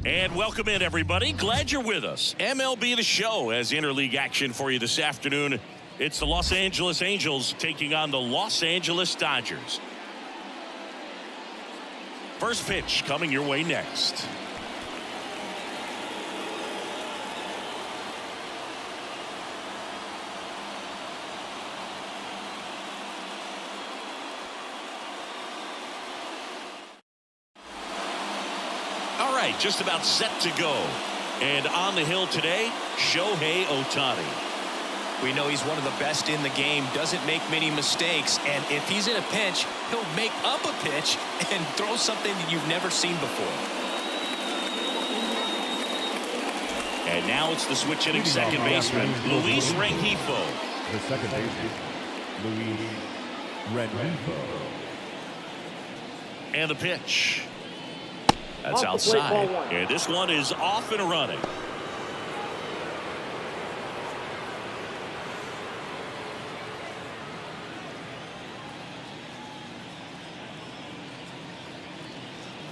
And welcome in, everybody. Glad you're with us. MLB The Show has interleague action for you this afternoon. It's the Los Angeles Angels taking on the Los Angeles Dodgers. First pitch coming your way next. All right, just about set to go. And on the hill today, Shohei Ohtani. We know he's one of the best in the game, doesn't make many mistakes, and if he's in a pinch, he'll make up a pitch and throw something that you've never seen before. And now it's the switch hitting second baseman, Luis Rengifo. The second baseman, Luis Rengifo. And the pitch. That's outside. And this one is off and running.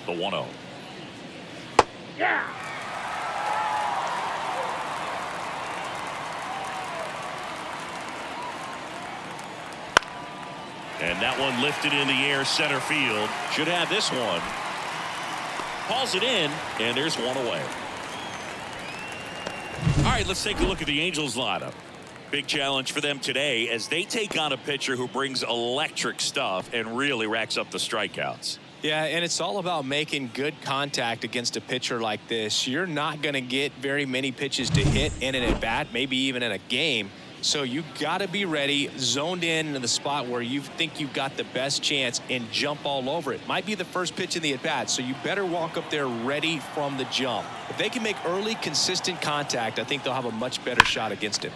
The 1-0. Yeah. And that one lifted in the air center field. Should have this one. Calls it in, and there's one away. All right, let's take a look at the Angels lineup. Big challenge for them today as they take on a pitcher who brings electric stuff and really racks up the strikeouts. Yeah, and it's all about making good contact against a pitcher like this. You're not going to get very many pitches to hit in an at-bat, maybe even in a game. So you got to be ready, zoned in the spot where you think you've got the best chance and jump all over it. Might be the first pitch in the at-bat, so you better walk up there ready from the jump. If they can make early, consistent contact, I think they'll have a much better shot against him.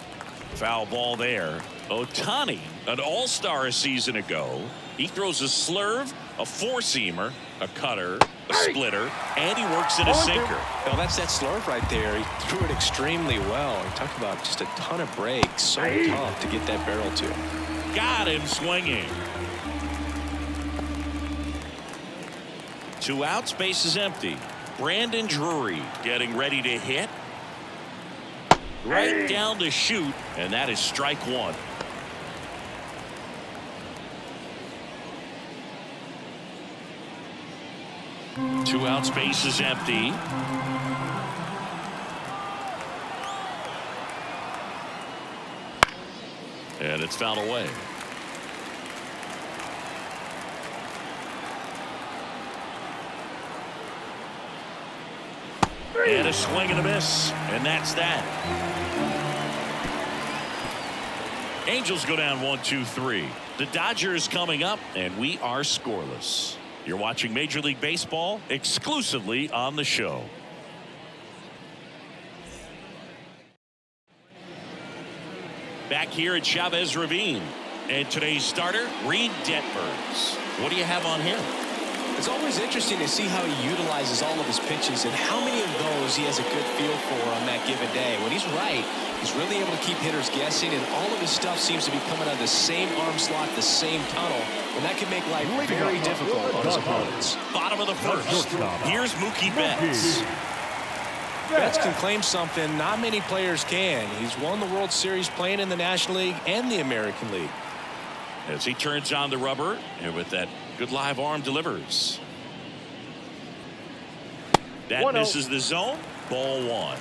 Foul ball there. Ohtani, an all-star a season ago. He throws a slurve, a four-seamer, a cutter, a splitter, and he works in a sinker. Well, that's that slurve right there. He threw it extremely well. He talked about just a ton of breaks. So tough to get that barrel to. Got him swinging. 2 outs, base is empty. Brandon Drury getting ready to hit. Right down to shoot, and that is strike one. Two outs, base is empty. And it's fouled away. And a swing and a miss, and that's that. Angels go down 1-2-3. The Dodgers coming up, and we are scoreless. You're watching Major League Baseball exclusively on the show. Back here at Chavez Ravine, and today's starter, Reed Detmers. What do you have on him? It's always interesting to see how he utilizes all of his pitches and how many of those he has a good feel for on that given day. When he's right, he's really able to keep hitters guessing, and all of his stuff seems to be coming out of the same arm slot, the same tunnel, and that can make life very difficult on his opponents. Bottom of the first. Here's Mookie Betts. Betts can claim something not many players can. He's won the World Series playing in the National League and the American League. As he turns on the rubber, and with that good live arm delivers. That misses the zone. Ball one.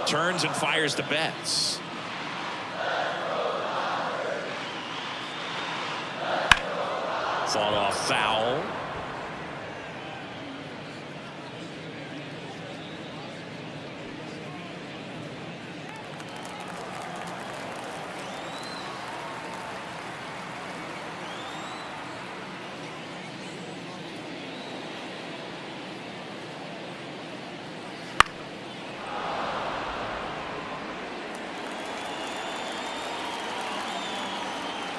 Turns and fires to Betts. Fought off foul.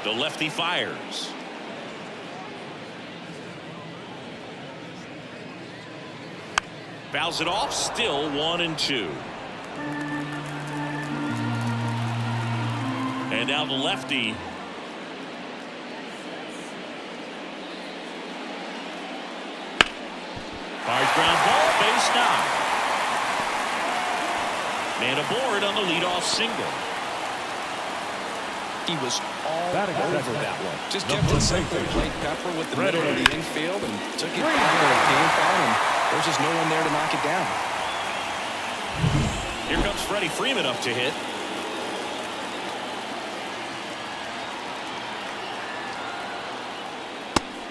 The lefty fires. Fouls it off, still 1-2. And And now the lefty. Hard ground ball, base knock. Man aboard on the leadoff single. He was all Batting over second. that one. Just kept it simple. Played Pepper with the middle of the infield and took it down to a game foul, and there's just no one there to knock it down. Here comes Freddie Freeman up to hit.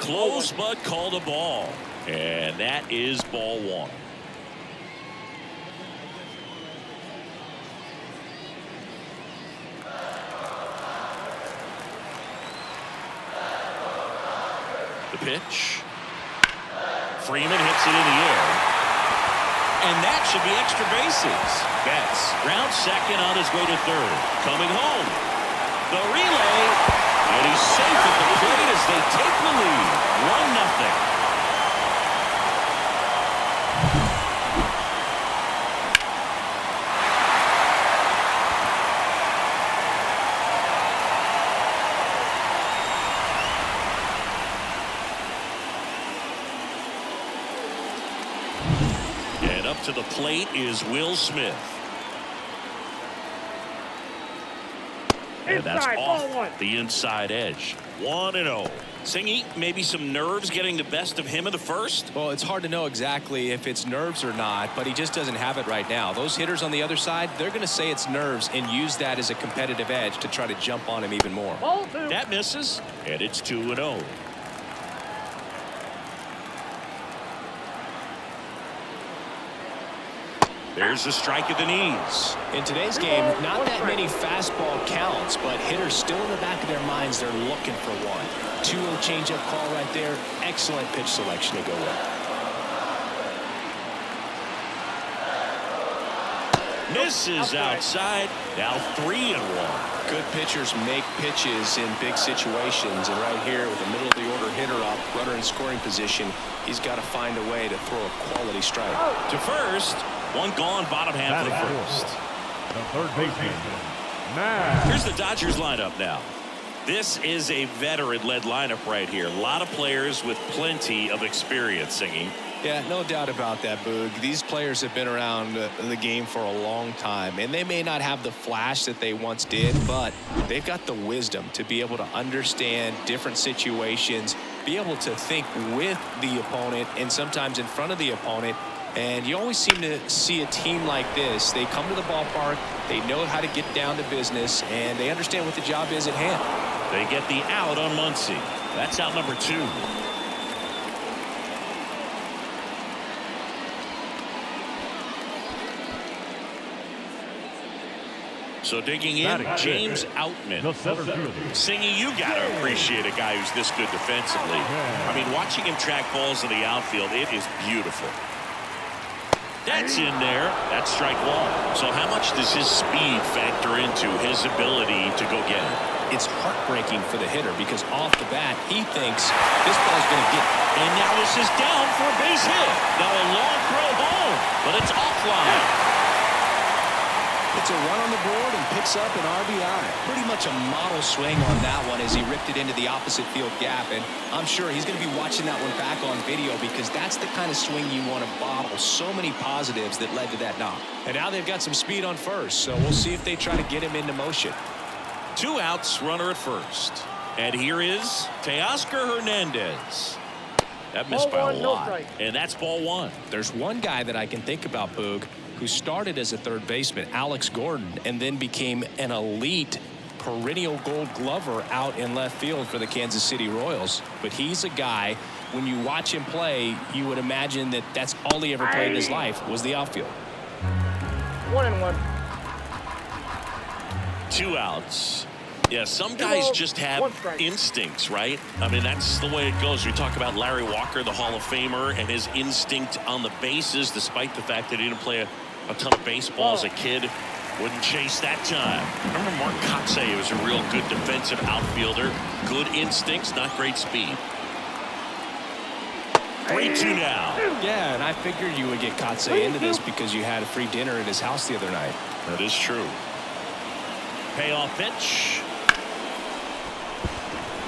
Close, but called a ball. And that is ball one. The pitch. Freeman hits it in the air. And that should be extra bases. Betts round second on his way to third. Coming home. The relay. And he's safe at the plate as they take the lead. 1-0. And up to the plate is Will Smith. And that's Inside, off ball one. the inside edge. 1-0. Singy, maybe some nerves getting the best of him in the first. Well, it's hard to know exactly if it's nerves or not, but he just doesn't have it right now. Those hitters on the other side, they're going to say it's nerves and use that as a competitive edge to try to jump on him even more. Ball two. That misses, and it's 2-0. There's a strike at the knees. In today's game, not that many fastball counts, but hitters still in the back of their minds, they're looking for one. 2-0 changeup call right there. Excellent pitch selection to go with. Misses outside. Now 3-1. Good pitchers make pitches in big situations, and right here with the middle of the order hitter up, runner in scoring position, he's got to find a way to throw a quality strike. To first. One gone, bottom half of the Batting first. fourth, the third baseman, Matt. Here's the Dodgers lineup now. This is a veteran-led lineup right here. A lot of players with plenty of experience, Singing. Yeah, no doubt about that, Boog. These players have been around the game for a long time, and they may not have the flash that they once did, but they've got the wisdom to be able to understand different situations, be able to think with the opponent and sometimes in front of the opponent. And you always seem to see a team like this. They come to the ballpark, they know how to get down to business, and they understand what the job is at hand. They get the out on Muncy. That's out number 2. So digging in, Batting James fifth, Outman. the center fielder, Singing, you got to appreciate a guy who's this good defensively. I mean, watching him track balls in the outfield, it is beautiful. That's in there. That's strike one. So how much does his speed factor into his ability to go get it? It's heartbreaking for the hitter because off the bat, he thinks this ball's going to get it. And now this is down for a base hit. Now a long throw home, but it's offline. It's a run on the board and picks up an RBI. Pretty much a model swing on that one as he ripped it into the opposite field gap. And I'm sure he's going to be watching that one back on video because that's the kind of swing you want to bottle. So many positives that led to that knock. And now they've got some speed on first, so we'll see if they try to get him into motion. 2 outs, runner at first. And here is Teoscar Hernandez. That missed by a lot. And that's ball 1. There's one guy that I can think about, Boog, who started as a third baseman, Alex Gordon, and then became an elite perennial gold glover out in left field for the Kansas City Royals. But he's a guy, when you watch him play, you would imagine that that's all he ever played in his life was the outfield. 1-1. 2 outs. Yeah, some guys just have instincts, right? I mean, that's the way it goes. We talk about Larry Walker, the Hall of Famer, and his instinct on the bases, despite the fact that he didn't play a ton of baseball as a kid. Wouldn't chase that time. Remember Mark Kotsay was a real good defensive outfielder. Good instincts, not great speed. 3-2 now. Yeah, and I figured you would get Kotsay into this because you had a free dinner at his house the other night. That is true. Payoff pitch.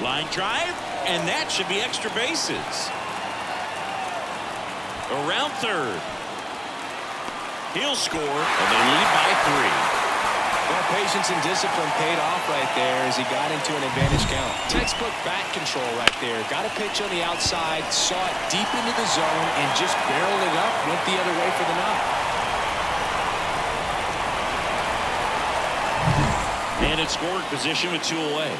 Line drive, and that should be extra bases. Around third. He'll score, and they lead by 3. Well, patience and discipline paid off right there as he got into an advantage count. Textbook bat control right there. Got a pitch on the outside, saw it deep into the zone, and just barreled it up, went the other way for the knock. And it's scoring position with 2 away.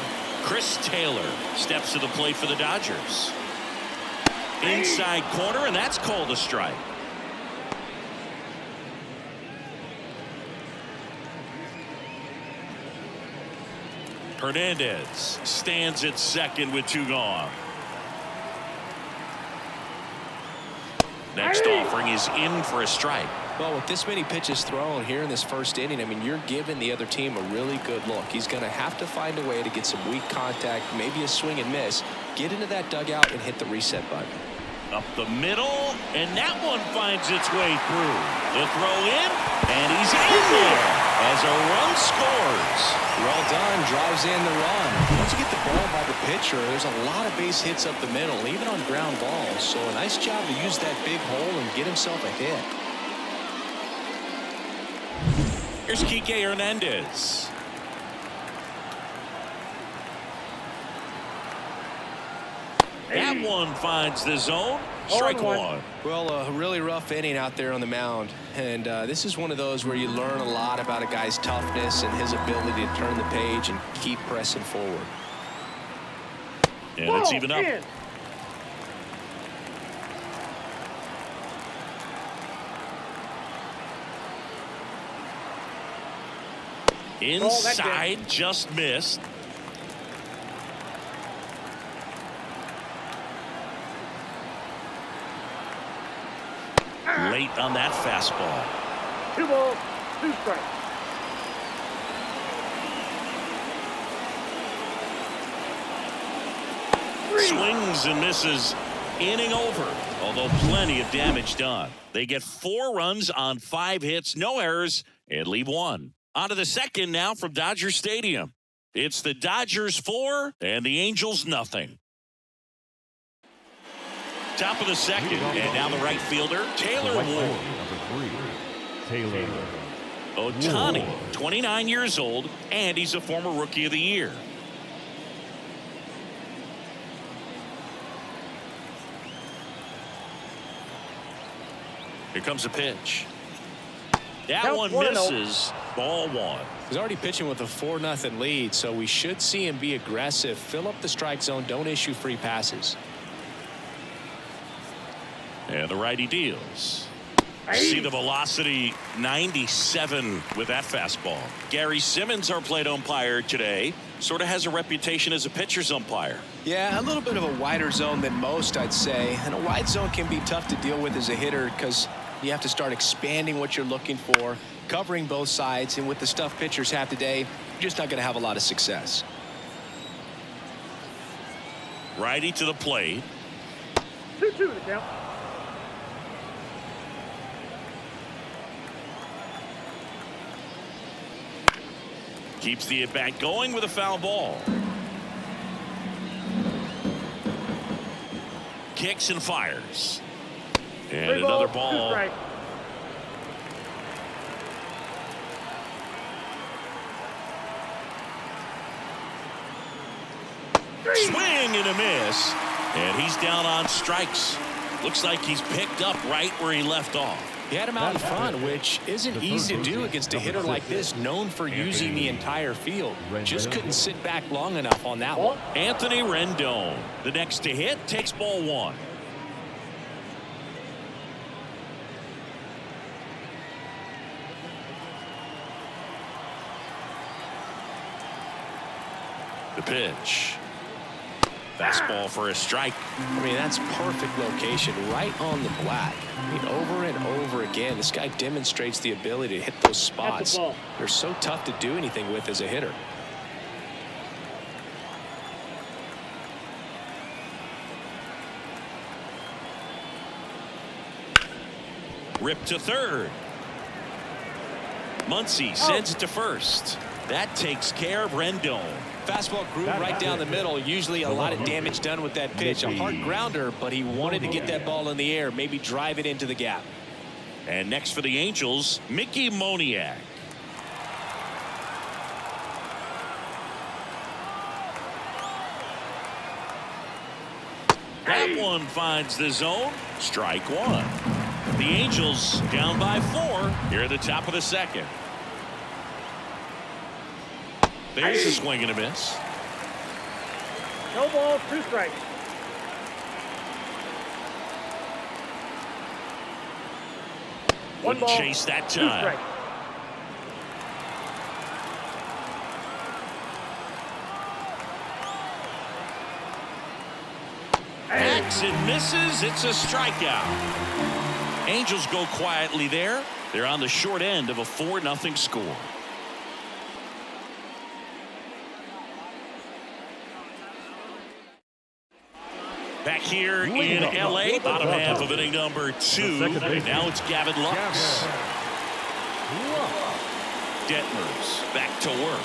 Chris Taylor steps to the plate for the Dodgers. Inside corner, and that's called a strike. Hernandez stands at second with 2 gone. Next offering is in for a strike. Well, with this many pitches thrown here in this first inning, I mean, you're giving the other team a really good look. He's going to have to find a way to get some weak contact, maybe a swing and miss, get into that dugout and hit the reset button. Up the middle, and that one finds its way through. The throw in, and he's in there as a run scores. Well done, drives in the run. Once you get the ball by the pitcher, there's a lot of base hits up the middle, even on ground balls. So a nice job to use that big hole and get himself a hit. Here's Kike Hernandez. That one finds the zone. Strike 1. Well, a really rough inning out there on the mound. And this is one of those where you learn a lot about a guy's toughness and his ability to turn the page and keep pressing forward. And it's even up. Inside, just missed. Late on that fastball. 2 balls, 2 strikes. Swings and misses. Inning over, although plenty of damage done. They get 4 runs on 5 hits, no errors, and leave 1. On to the second now from Dodger Stadium. It's the Dodgers 4 and the Angels nothing. Top of the second, and now the right fielder, Taylor Ward. Number 3, Taylor Ohtani, 29 years old, and he's a former Rookie of the Year. Here comes a pitch. That one misses. Ball 1. He's already pitching with a 4-0 lead, so we should see him be aggressive, fill up the strike zone, don't issue free passes. And the righty deals. See the velocity, 97 with that fastball. Gary Simmons, our plate umpire today, sort of has a reputation as a pitcher's umpire. Yeah, a little bit of a wider zone than most, I'd say. And a wide zone can be tough to deal with as a hitter because you have to start expanding what you're looking for, covering both sides. And with the stuff pitchers have today, you're just not going to have a lot of success. Righty to the plate. 2-2 to count. Keeps the at-bat going with a foul ball. Kicks and fires. And 3 another balls, 2 ball. strikes. Swing and a miss. And he's down on strikes. Looks like he's picked up right where he left off. He had him out in front, which isn't easy to do against a hitter like this, known for using the entire field. Just couldn't sit back long enough on that one. Anthony Rendon, the next to hit, takes ball 1. The pitch. Fastball for a strike. I mean, that's perfect location, right on the black. I mean, over and over again, this guy demonstrates the ability to hit those spots. They're so tough to do anything with as a hitter. Rip to third. Muncy sends it to first. That takes care of Rendon. Fastball grew right down the middle. Usually a lot of damage done with that pitch. A hard grounder, but he wanted to get that ball in the air, maybe drive it into the gap. And next for the Angels, Mickey Moniak. That one finds the zone. Strike one. The Angels down by 4 here at the top of the second. There's a swing and a miss. No ball, 2 strikes. Wouldn't chase that time. Hacks and misses. It's a strikeout. Angels go quietly there. They're on the short end of a 4-0 score. Back here in L.A., bottom half of inning number 2. Now it's Gavin Lux. Detmers back to work.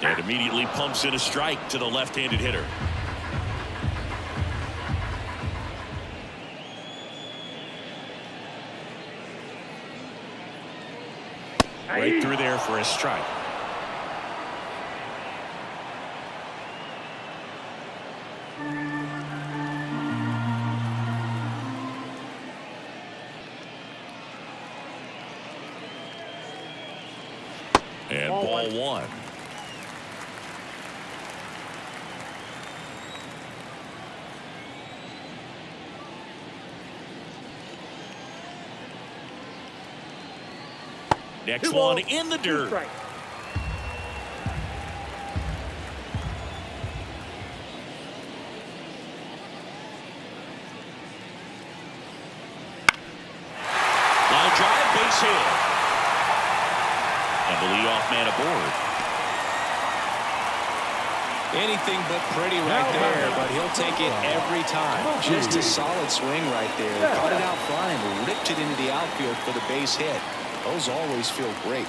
And immediately pumps in a strike to the left-handed hitter. Right through there for a strike. And ball one. Next one in the dirt. Line drive, base hit. And the leadoff man aboard. Anything but pretty right there, but he'll take it every time. Just a solid swing right there. Caught it out flying, ripped it into the outfield for the base hit. Those always feel great.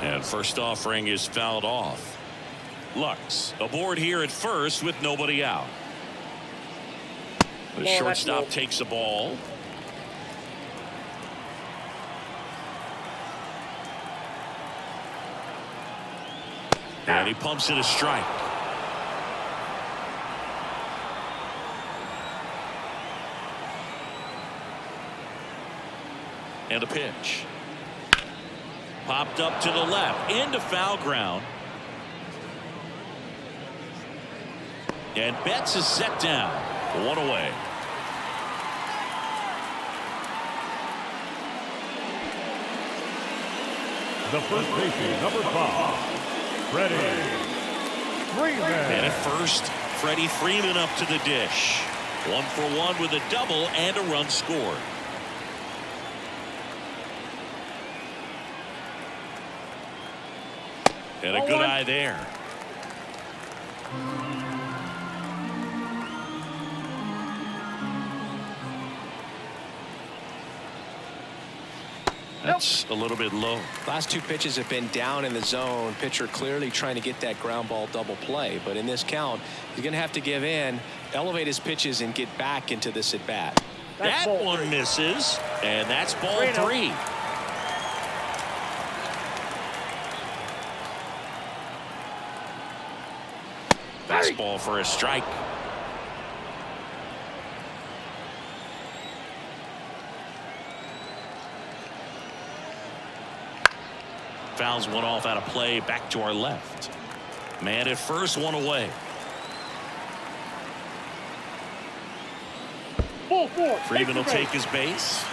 And first offering is fouled off. Lux aboard here at first with nobody out. The shortstop takes the ball. And he pumps in a strike. And a pitch. Popped up to the left into foul ground. And Betts is set down. 1 away. The first baseman, number 5, Freddie Freeman. And at first, Freddie Freeman up to the dish. 1 for 1 with a double and a run scored. And a good eye there. That's a little bit low. Last 2 pitches have been down in the zone. Pitcher clearly trying to get that ground ball double play. But in this count, he's going to have to give in, elevate his pitches, and get back into this at bat. That one misses, and that's ball 3. Fastball for a strike. Fouls one off out of play, back to our left. Man at first, 1 away. Freeman will take his base.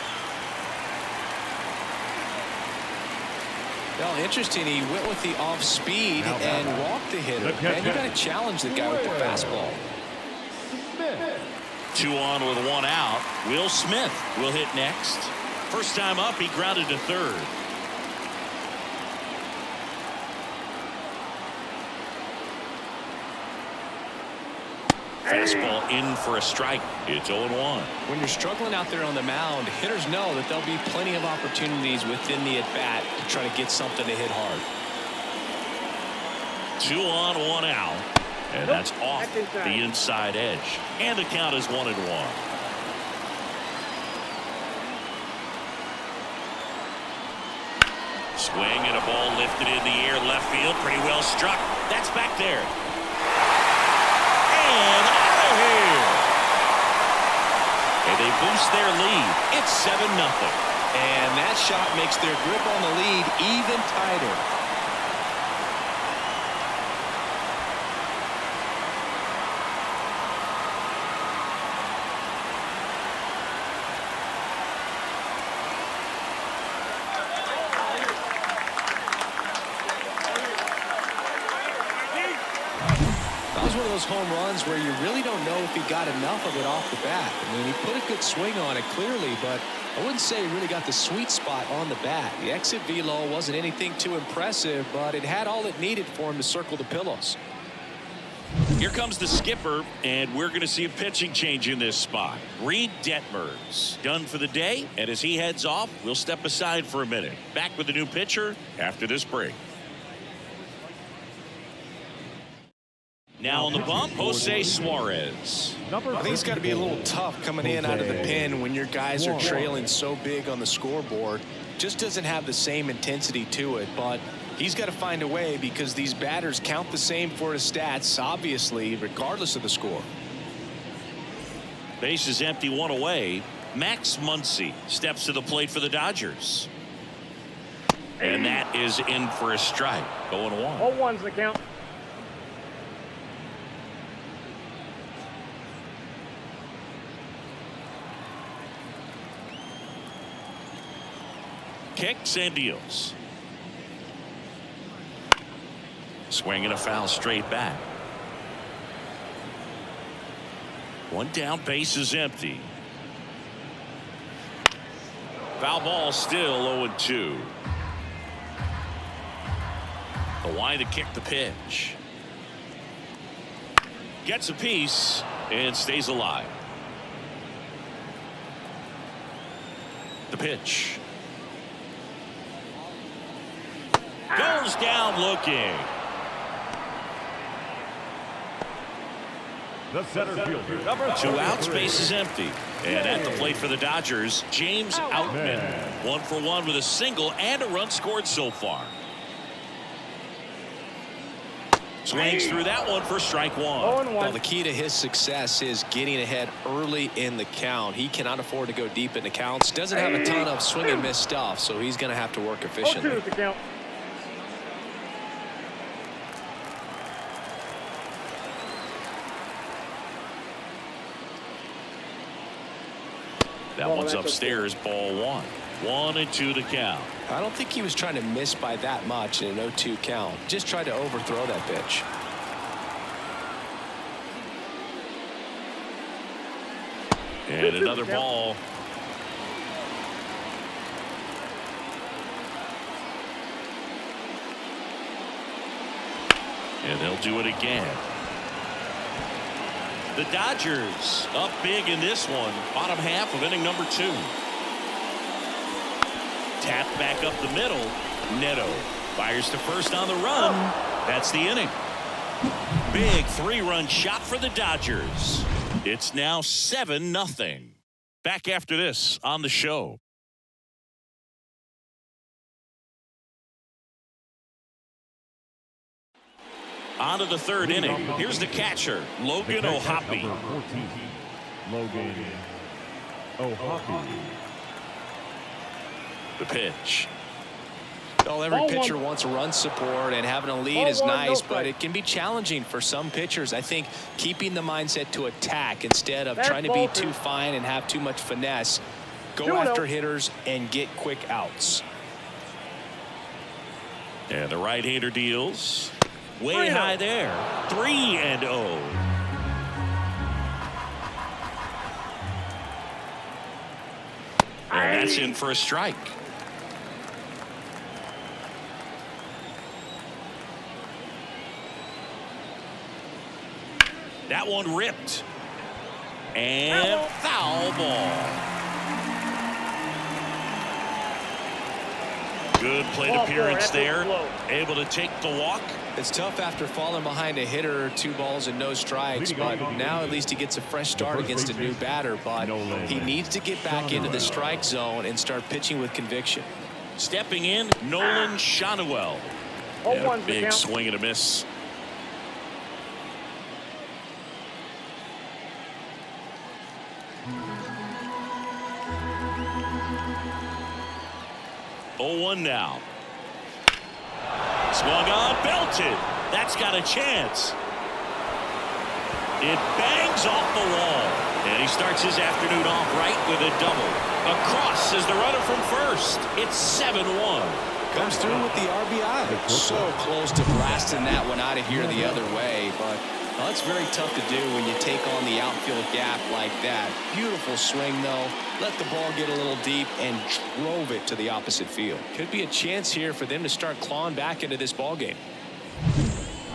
Well, interesting. He went with the off speed and walked the hitter. Man, you got to challenge the guy with the fastball. 2 on with 1 out. Will Smith will hit next. First time up, he grounded to third. Fastball in for a strike. It's 0-1. When you're struggling out there on the mound, hitters know that there'll be plenty of opportunities within the at-bat to try to get something to hit hard. 2 on, 1 out. And that's off the inside edge. And the count is 1-1. Swing and a ball lifted in the air left field. Pretty well struck. That's back there. And out of here. And they boost their lead. It's 7-0. And that shot makes their grip on the lead even tighter. One of those home runs where you really don't know if he got enough of it off the bat. I mean, he put a good swing on it clearly, but I wouldn't say he really got the sweet spot on the bat. The exit velo wasn't anything too impressive, but it had all it needed for him to circle the pillows. Here comes the skipper, and we're going to see a pitching change in this spot. Reed Detmers done for the day, and as he heads off, we'll step aside for a minute. Back with the new pitcher after this break. Now on the bump, Jose Suarez. I think it's got to be a little tough coming in out of the pen when your guys are trailing so big on the scoreboard. Just doesn't have the same intensity to it, but he's got to find a way because these batters count the same for his stats, obviously, regardless of the score. Base is empty, 1 away. Max Muncy steps to the plate for the Dodgers. And that is in for a strike. 0-1. 0-1's the count. Kicks and deals. Swing and a foul straight back. 1 down, base is empty. Foul ball, still 0-2. The wind to kick the pitch. Gets a piece and stays alive. The pitch. Goes down looking. The center fielder. 2 outs, base is empty. And at the plate for the Dodgers, James Outman. 1 for 1 with a single and a run scored so far. Swings through that one for strike 1. Well, the key to his success is getting ahead early in the count. He cannot afford to go deep in the counts. Doesn't have a ton of swing and miss stuff, so he's going to have to work efficiently. 0-2 is the count. That one's upstairs, ball 1. 1-2 to count. I don't think he was trying to miss by that much in an 0-2 count. Just tried to overthrow that pitch. And another ball. And they'll do it again. The Dodgers up big in this one. Bottom half of inning number 2. Tap back up the middle. Neto fires to first on the run. That's the inning. Big 3-run shot for the Dodgers. It's now 7-0. Back after this on the show. On to the 3rd inning. Here's the catcher, Logan O'Hoppe. Logan O'Hoppe. The pitch. Well, every pitcher wants run support, and having a lead is nice, but it can be challenging for some pitchers. I think keeping the mindset to attack instead of trying to be too fine and have too much finesse. Go after hitters and get quick outs. And the right-hander deals. Way high there. 3-0. And that's in for a strike. That one ripped. And foul ball. Good plate appearance there. Able to take the walk. It's tough after falling behind a hitter, 2 balls and no strikes, but now at least he gets a fresh start against a new batter. But he needs to get back into the strike zone and start pitching with conviction. Stepping in, Nolan Shanuel. Yeah, big swing and a miss. Oh, 1 now. Swung on, belted. That's got a chance. It bangs off the wall. And he starts his afternoon off right with a double. Across is the runner from first. It's 7-1. Comes through with the RBI. So close to blasting that one out of here the other way, but that's very tough to do when you take on the outfield gap like that. Beautiful swing, though. Let the ball get a little deep and drove it to the opposite field. Could be a chance here for them to start clawing back into this ball game.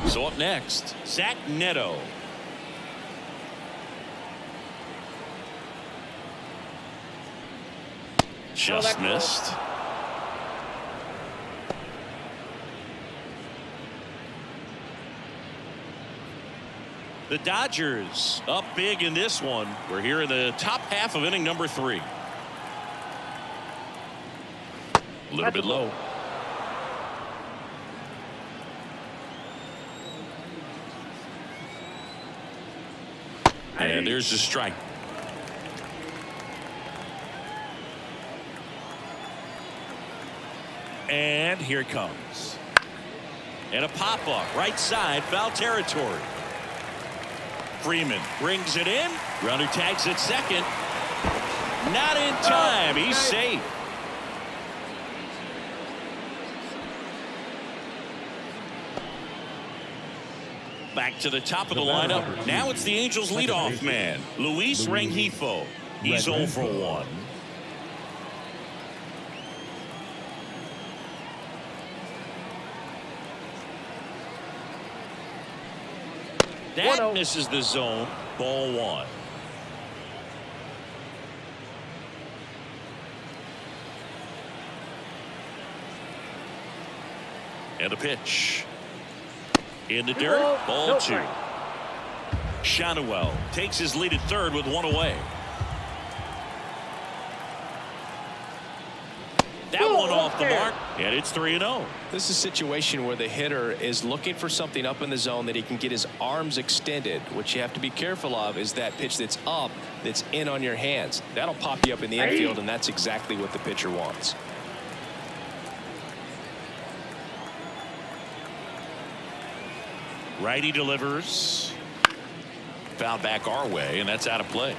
So up next, Zach Neto. Just missed. The Dodgers up big in this one. We're here in the top half of inning number 3. A little bit low. And there's the strike. And here it comes. And a pop-up right side, foul territory. Freeman brings it in. Runner tags at second. Not in time. He's safe. Back to the top of the lineup. Now it's the Angels leadoff man, Luis Rengifo. He's 0 for 1. That misses the zone. Ball 1. And a pitch. In the dirt. Ball 2. Shanuel takes his lead at third with 1 away. That one off the mark, and it's 3-0. This is a situation where the hitter is looking for something up in the zone that he can get his arms extended. What you have to be careful of is that pitch that's up, that's in on your hands. That'll pop you up in the infield, and that's exactly what the pitcher wants. Righty delivers. Foul back our way, and that's out of play.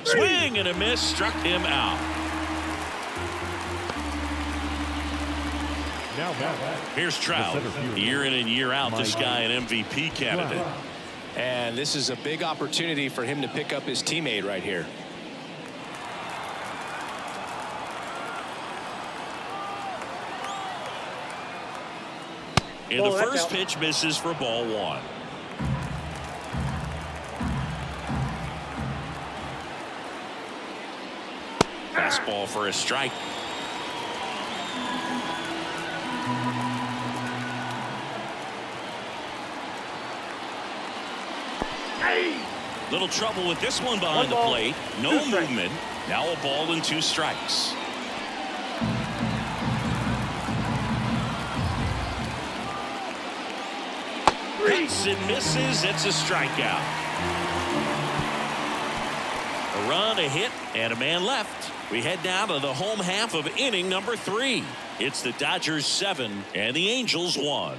Swing and a miss, struck him out. Here's Trout. Year in and year out, this guy an MVP candidate. And this is a big opportunity for him to pick up his teammate right here. And the first pitch misses for ball 1. Fastball for a strike. Little trouble with this one behind the plate. No movement. Now a ball and 2 strikes. Hits and misses. It's a strikeout. A run, a hit, and a man left. We head down to the home half of inning number 3. It's the Dodgers 7 and the Angels 1.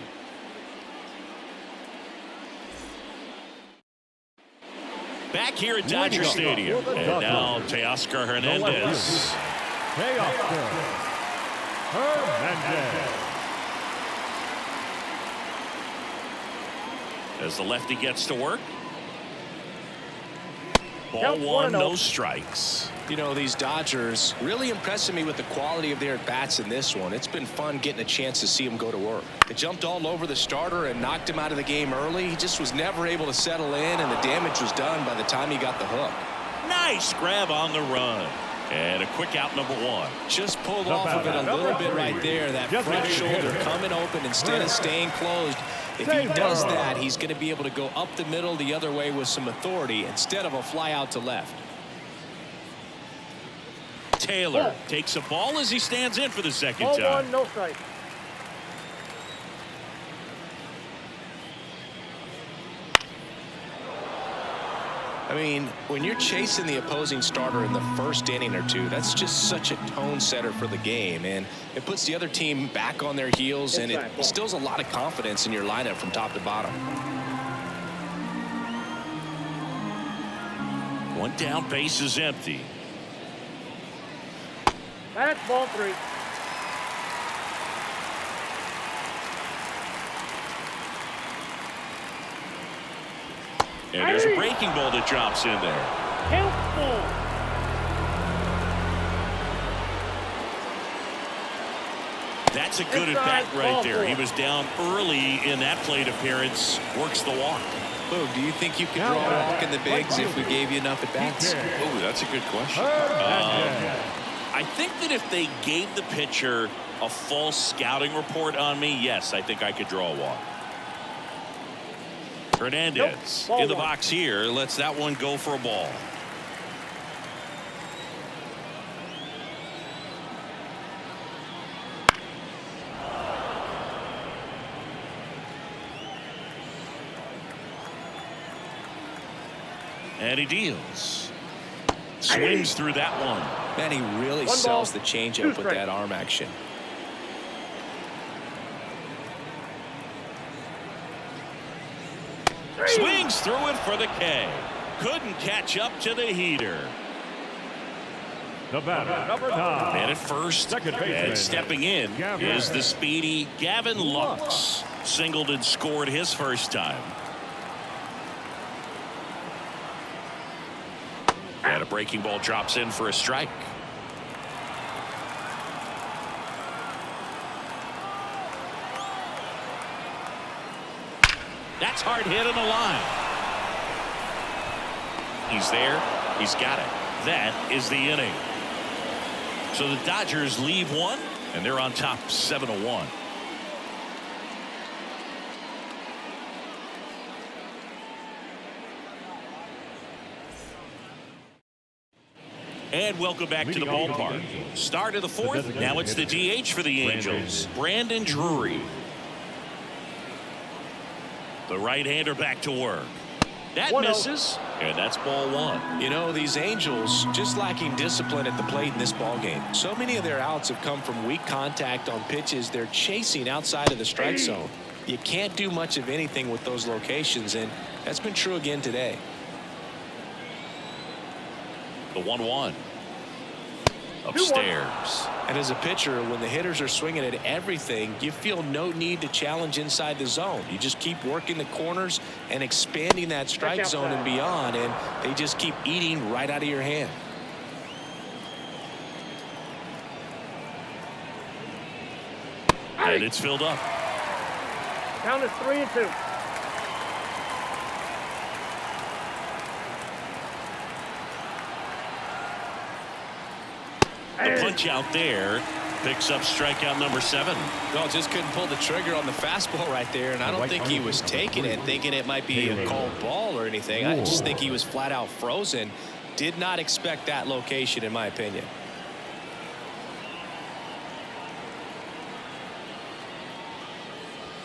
Back here at Dodger Stadium. And now Teoscar Hernandez. Teoscar Hernandez. As the lefty gets to work. Ball Count 1, 1-0. no strikes. You know, these Dodgers really impressing me with the quality of their at-bats in this one. It's been fun getting a chance to see them go to work. They jumped all over the starter and knocked him out of the game early. He just was never able to settle in, and the damage was done by the time he got the hook. Nice grab on the run. And a quick out, number 1. Just pulled off of it a little bit right there. That front shoulder coming open instead of staying closed. If he does that, he's going to be able to go up the middle the other way with some authority instead of a fly out to left. Taylor takes a ball as he stands in for the second Ball time. 1, no strike. I mean, when you're chasing the opposing starter in the first inning or two, that's just such a tone setter for the game, and it puts the other team back on their heels, and it instills a lot of confidence in your lineup from top to bottom. One down, base is empty. That's ball 3. And there's a breaking ball that drops in there. Count 4. That's a good at-bat right there. He was down early in that plate appearance. Works the walk. Boog, do you think you could draw a walk in the bigs if we gave you enough at-bats? Oh, that's a good question. I think that if they gave the pitcher a false scouting report on me, yes, I think I could draw a walk. Hernandez in the box here. Lets that one go for a ball. And he deals. Swings through that one. Man, he really sells the changeup with that arm action. Swings through it for the K. Couldn't catch up to the heater. The batter, number 9. And at first, Second baseman. and stepping in is the speedy Gavin Lux. Singled and scored his first time. And a breaking ball drops in for a strike. That's hard hit on the line. He's there. He's got it. That is the inning. So the Dodgers leave one, and they're on top 7-1. And welcome back to the ballpark. Start of the 4th. Now it's the DH for the Angels, Brandon Drury. The right-hander back to work. That misses, and that's ball 1. You know, these Angels just lacking discipline at the plate in this ball game. So many of their outs have come from weak contact on pitches they're chasing outside of the strike zone. You can't do much of anything with those locations, and that's been true again today. The 1-1. Upstairs. And as a pitcher, when the hitters are swinging at everything, you feel no need to challenge inside the zone. You just keep working the corners and expanding that strike zone and beyond, and they just keep eating right out of your hand. And it's filled up. Count is 3-2. The punch out there picks up strikeout number 7. No, just couldn't pull the trigger on the fastball right there, and I don't think he was taking it, thinking it might be a called ball or anything. I just think he was flat out frozen. Did not expect that location, in my opinion.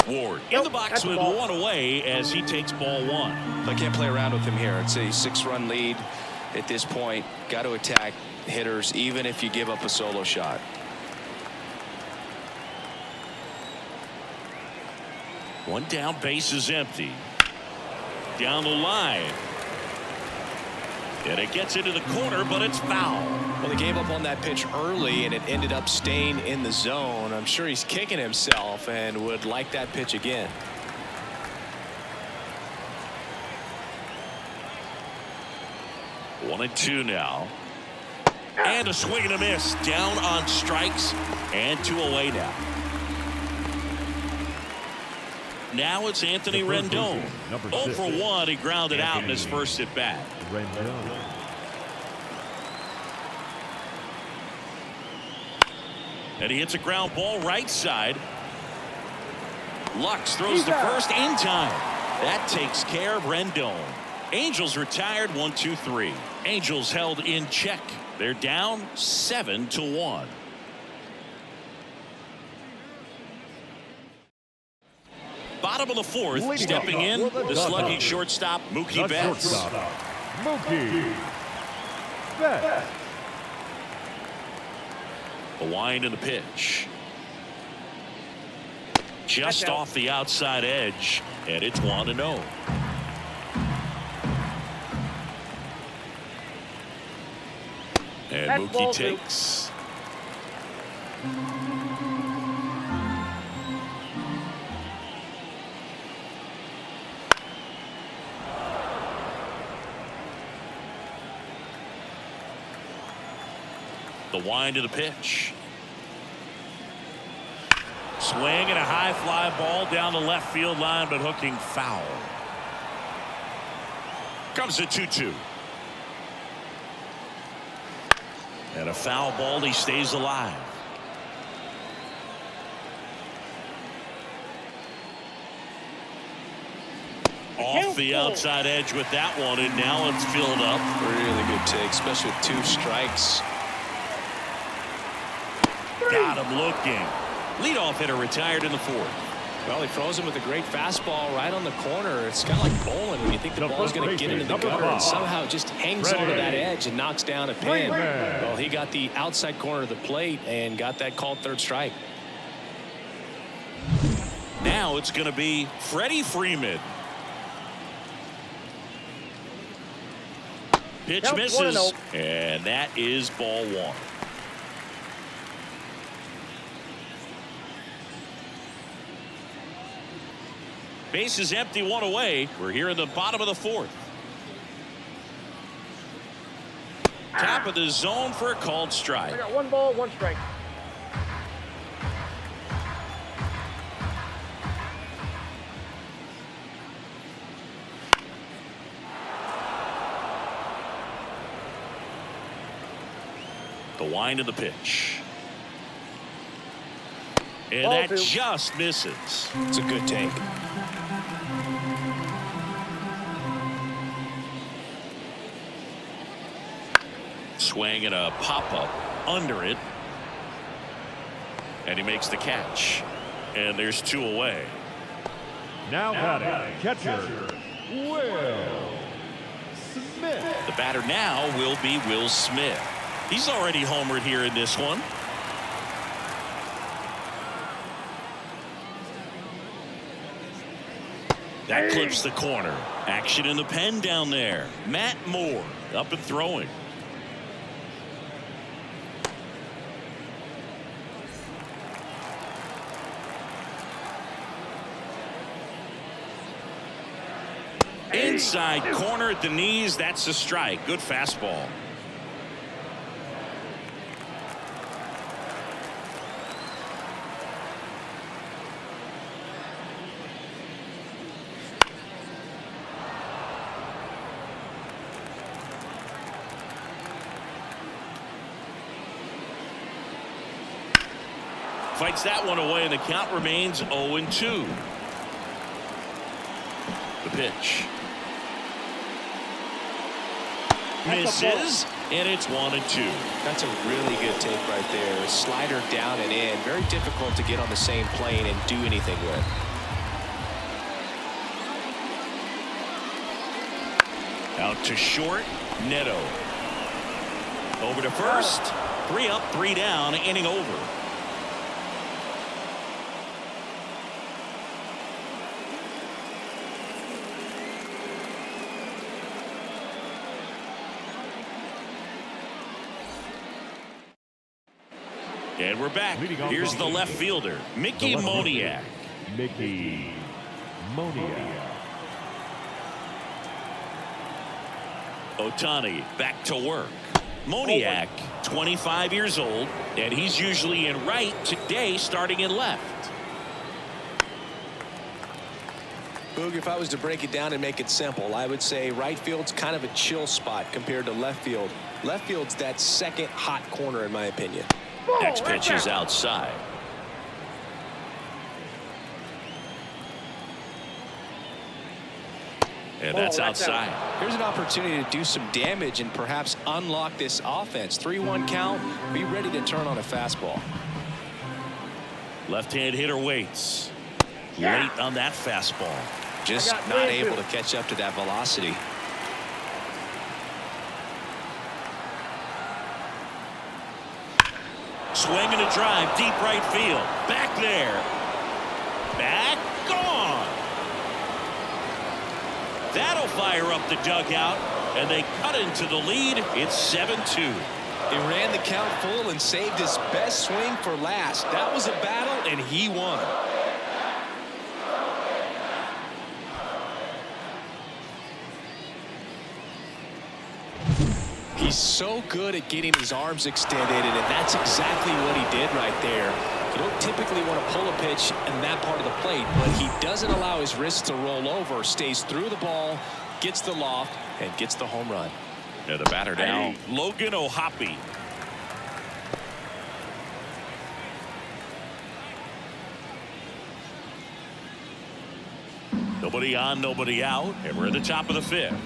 Ward in the box with 1 away as he takes ball 1. I can't play around with him here. It's a 6-run lead at this point. Got to attack hitters even if you give up a solo shot. One down, base is empty. Down the line. And it gets into the corner, but it's foul. Well, he gave up on that pitch early, and it ended up staying in the zone. I'm sure he's kicking himself and would like that pitch again. 1-2 now. And a swing and a miss. Down on strikes. And 2 away now. Now it's Anthony Rendon. 0 for 1. He grounded out in his first at bat. And he hits a ground ball right side. Lux throws the first in time. That takes care of Rendon. Angels retired 1-2-3. Angels held in check. They're down 7-1. Bottom of the 4th, stepping in, the slugging shortstop, Mookie Betts. Mookie Betts. The wind and the pitch. Just off the outside edge, and it's 1-0. And Mookie takes. The wind of the pitch. Swing and a high fly ball down the left field line, but hooking foul. Comes the 2-2. And a foul ball. He stays alive. Off the outside edge with that one, and now it's filled up. Really good take, especially with 2 strikes. Got him looking. Leadoff hitter retired in the 4th. Well, he throws him with a great fastball right on the corner. It's kind of like bowling when you think the ball's going to get into the gutter, and somehow it just hangs onto that edge and knocks down a pin. Well, he got the outside corner of the plate and got that called 3rd strike. Now it's going to be Freddie Freeman. Pitch misses, and that is ball 1. Base is empty, 1 away. We're here in the bottom of the 4th. Top of the zone for a called strike. I got 1 ball, 1 strike. The wind of the pitch. And Ball that 2. just misses. It's a good take. Swing and a pop-up under it. And he makes the catch. And there's 2 away. Now batting, catcher, Will Smith. The batter now will be Will Smith. He's already homered here in this one. That clips the corner. Action in the pen down there. Matt Moore up and throwing. Inside corner at the knees. That's a strike. Good fastball. Fights that one away, and the count remains 0-2. The pitch. Misses, and it's 1-2. That's a really good take right there. A slider down and in. Very difficult to get on the same plane and do anything with. Out to short, Neto. Over to first. 3 up, 3 down, inning over. And we're back. Here's the left fielder, Mickey Moniak. Mickey Moniak. Otani back to work. Moniak, 25 years old, and he's usually in right, today starting in left. Boog, if I was to break it down and make it simple, I would say right field's kind of a chill spot compared to left field. Left field's that second hot corner, in my opinion. Next pitch is outside. And that's outside. Here's an opportunity to do some damage and perhaps unlock this offense. 3-1 count. Be ready to turn on a fastball. Left-hand hitter waits. Late on that fastball. Just not able to catch up to that velocity. Swing and a drive, deep right field. Back there. Back, gone. That'll fire up the dugout, and they cut into the lead. It's 7-2. He ran the count full and saved his best swing for last. That was a battle, and he won. He's so good at getting his arms extended, and that's exactly what he did right there. You don't typically want to pull a pitch in that part of the plate, but he doesn't allow his wrists to roll over, stays through the ball, gets the loft, and gets the home run. And the batter now, Logan O'Hoppe. Nobody on, nobody out, and we're at the top of the fifth.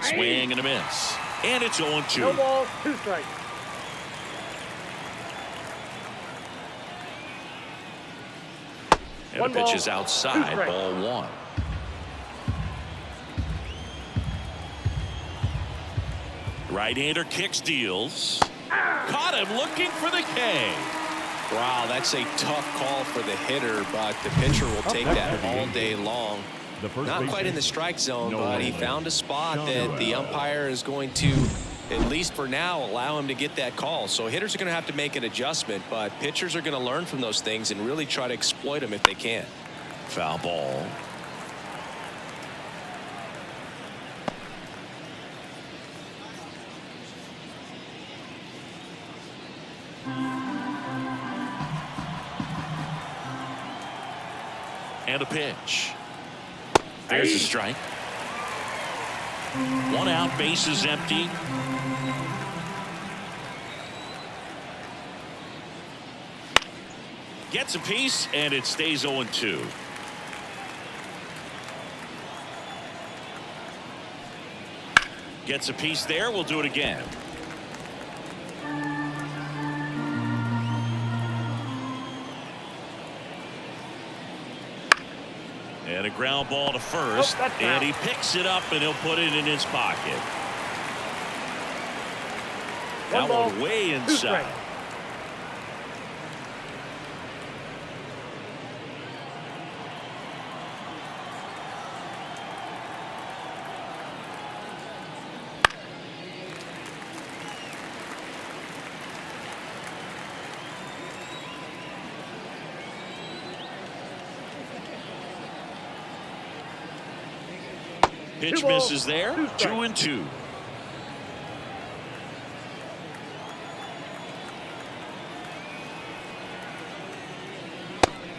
Swing and a miss. And it's 0-2. No balls, 2 strikes. And the pitch is outside. Ball 1. Right-hander kicks, deals. Caught him looking for the K. Wow, that's a tough call for the hitter, but the pitcher will take that all day long. Not quite in the strike zone, but he found a spot that the umpire is going to, at least for now, allow him to get that call. So hitters are going to have to make an adjustment, but pitchers are going to learn from those things and really try to exploit them if they can. Foul ball. And a pitch. There's a strike. 1 out, bases empty. Gets a piece, and it stays 0-2. Gets a piece there. We'll do it again. And a ground ball to first, and he picks it up, and he'll put it in his pocket. That one way inside. Pitch misses there. 2-2.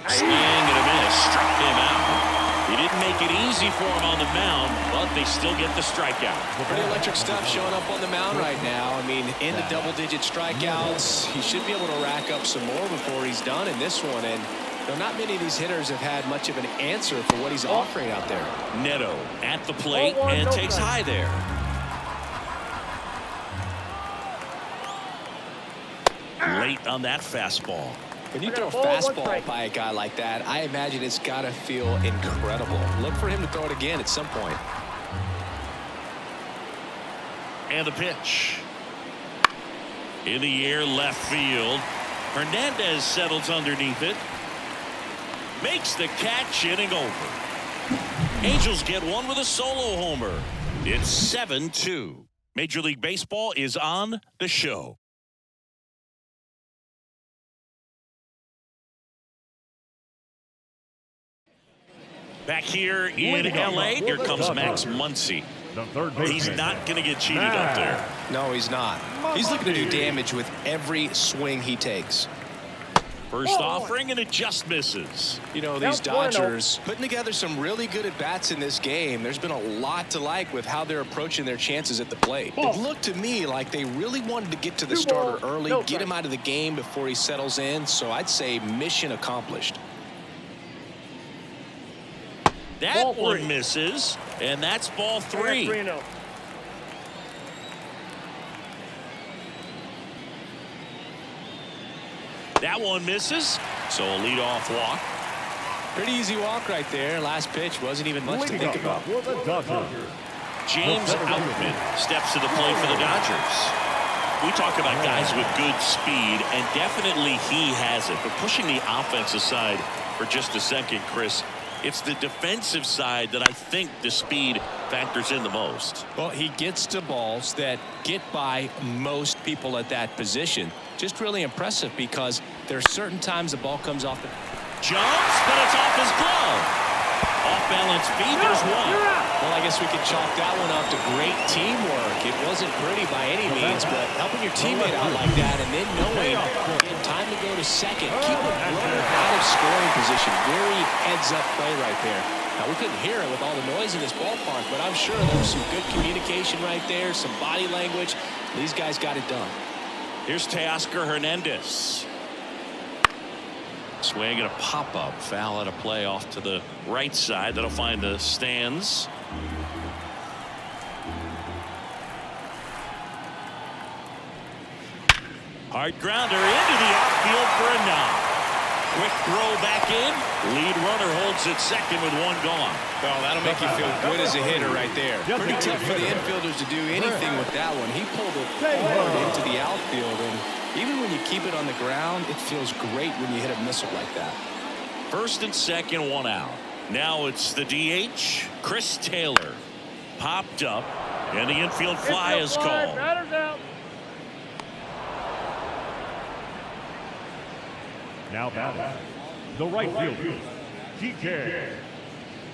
Swing and a miss. Struck him out. He didn't make it easy for him on the mound, but they still get the strikeout. Pretty electric stuff showing up on the mound right now. I mean, in the double-digit strikeouts, he should be able to rack up some more before he's done in this one. And not many of these hitters have had much of an answer for what he's offering out there. Neto at the plate and takes high there. Late on that fastball. When you throw a fastball by a guy like that, I imagine it's got to feel incredible. Look for him to throw it again at some point. And the pitch. In the air, left field. Hernandez settles underneath it. Makes the catch, inning over. Angels get one with a solo homer. It's 7-2. Major League Baseball is on the show. Back here in L.A., here comes Max Muncy. The third He's baseman. not going to get cheated up there. No, he's not. He's looking to do damage with every swing he takes. First offering, and it just misses. You know, these Dodgers putting together some really good at-bats in this game. There's been a lot to like with how they're approaching their chances at the plate. It looked to me like they really wanted to get to the starter early, get him out of the game before he settles in. So I'd say mission accomplished. That one misses, and that's ball 3. 3-0. That one misses, so a leadoff walk. Pretty easy walk right there. Last pitch wasn't even much to Leading think up about. for the Dodgers. James Outman steps to the plate for the Dodgers. We talk about guys with good speed, and definitely he has it. But pushing the offense aside for just a second, Chris, it's the defensive side that I think the speed factors in the most. Well, he gets to balls that get by most people at that position. Just really impressive because there's certain times the ball comes off the Jumps, but it's off his glove. Off balance feet, there's one. Well, I guess we could chalk that one up to great teamwork. It wasn't pretty by any means, but helping your teammate out like that and then knowing time to go to second, keep a runner out of scoring position. Very heads-up play right there. Now, we couldn't hear it with all the noise in this ballpark, but I'm sure there was some good communication right there, some body language. These guys got it done. Here's Teoscar Hernandez. Swing and a pop-up. Foul out of play off to the right side. That'll find the stands. Hard grounder into the outfield for a knock. Quick throw back in. Lead runner holds at second with one gone. Well, that'll make you feel good as a hitter right there. Pretty tough for the infielders to do anything with that one. He pulled it hard into the outfield, and even when you keep it on the ground, it feels great when you hit a missile like that. First and second, one out. Now it's the DH, Chris Taylor. Popped up, and the infield fly is called. Batter's out. Now batting, the right fielder, Kike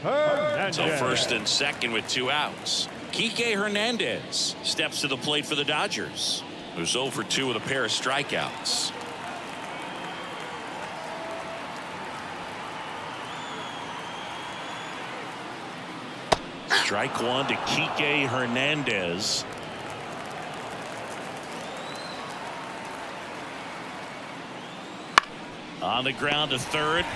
Hernandez. So first and second with 2 outs. Kike Hernandez steps to the plate for the Dodgers, who's 0 for 2 with a pair of strikeouts. Strike one to Kike Hernandez. On the ground to third.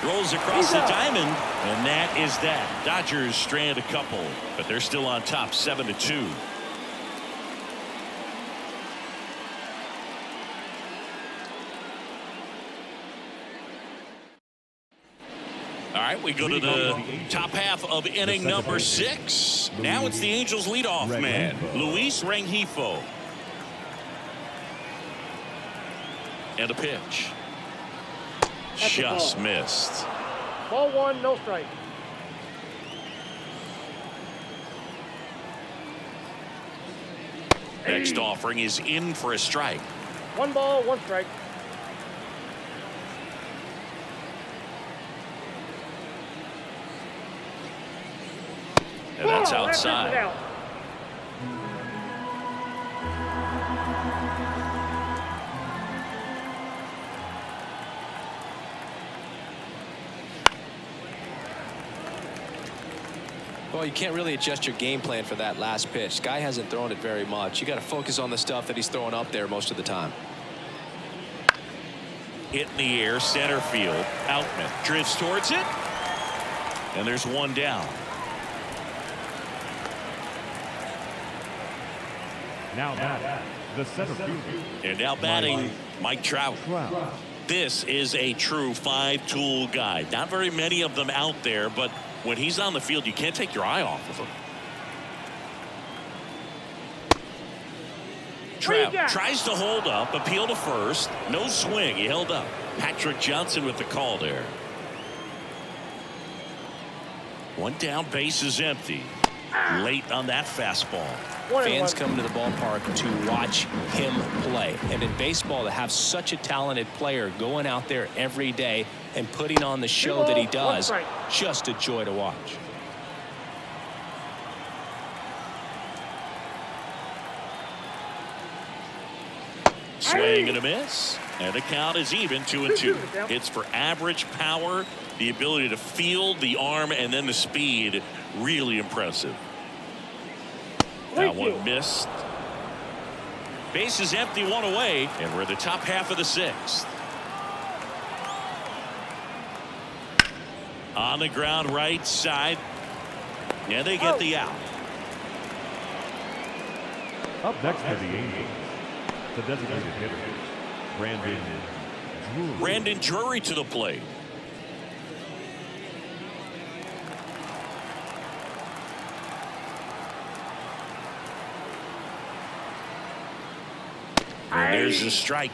Rolls across the diamond, and that is that. Dodgers strand a couple, but they're still on top 7-2. All right, we go to the top half of inning number 6. Now it's the Angels leadoff man, Luis Rengifo. And a pitch. Just missed. Ball 1, no strike. Next offering is in for a strike. 1 ball, 1 strike. And that's That pitch is outside. out. Well, you can't really adjust your game plan for that last pitch. Guy hasn't thrown it very much. You got to focus on the stuff that he's throwing up there most of the time. Hit in the air, center field. Outman drifts towards it. And there's one down. Now batting, the center fielder, And now batting, Mike Trout. This is a true 5-tool guy. Not very many of them out there, but when he's on the field, you can't take your eye off of him. Trout tries to hold up, appeal to first. No swing. He held up. Patrick Johnson with the call there. One down, base is empty. Late on that fastball. Fans come to the ballpark to watch him play. And in baseball, to have such a talented player going out there every day and putting on the show that he does, just a joy to watch. Swing and a miss. And the count is even, 2-2. Hits for average power, the ability to field, the arm, and then the speed. Really impressive. That one missed. Base is empty, one away, and we're in the top half of the sixth. On the ground, right side. Yeah, they get the out. Up next for the Angels, the designated hitter, Brandon Drury to the plate. And there's a strike.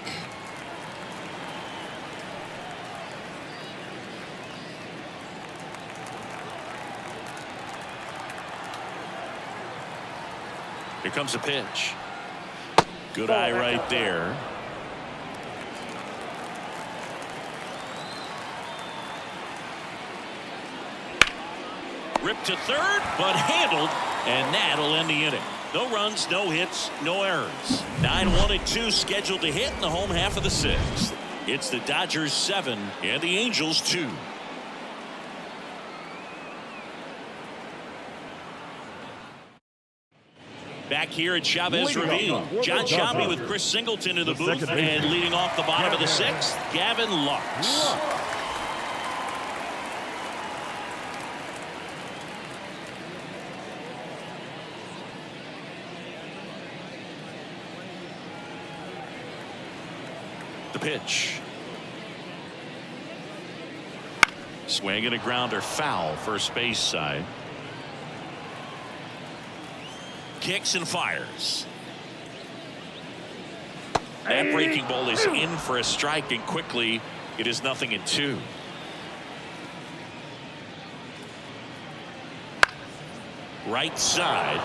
Here comes a pitch. Good eye right there. Ripped to third, but handled, and that'll end the inning. No runs, no hits, no errors. 9-1-2 scheduled to hit in the home half of the sixth. It's the Dodgers 7 and the Angels 2. Back here at Chavez Ravine, John Sciambi with Chris Singleton in the booth, and leading off the bottom of the sixth, Gavin Lux. The pitch. Swing and a grounder, foul, first base side. Kicks and fires. That breaking ball is in for a strike, and quickly it is 0-2. Right side.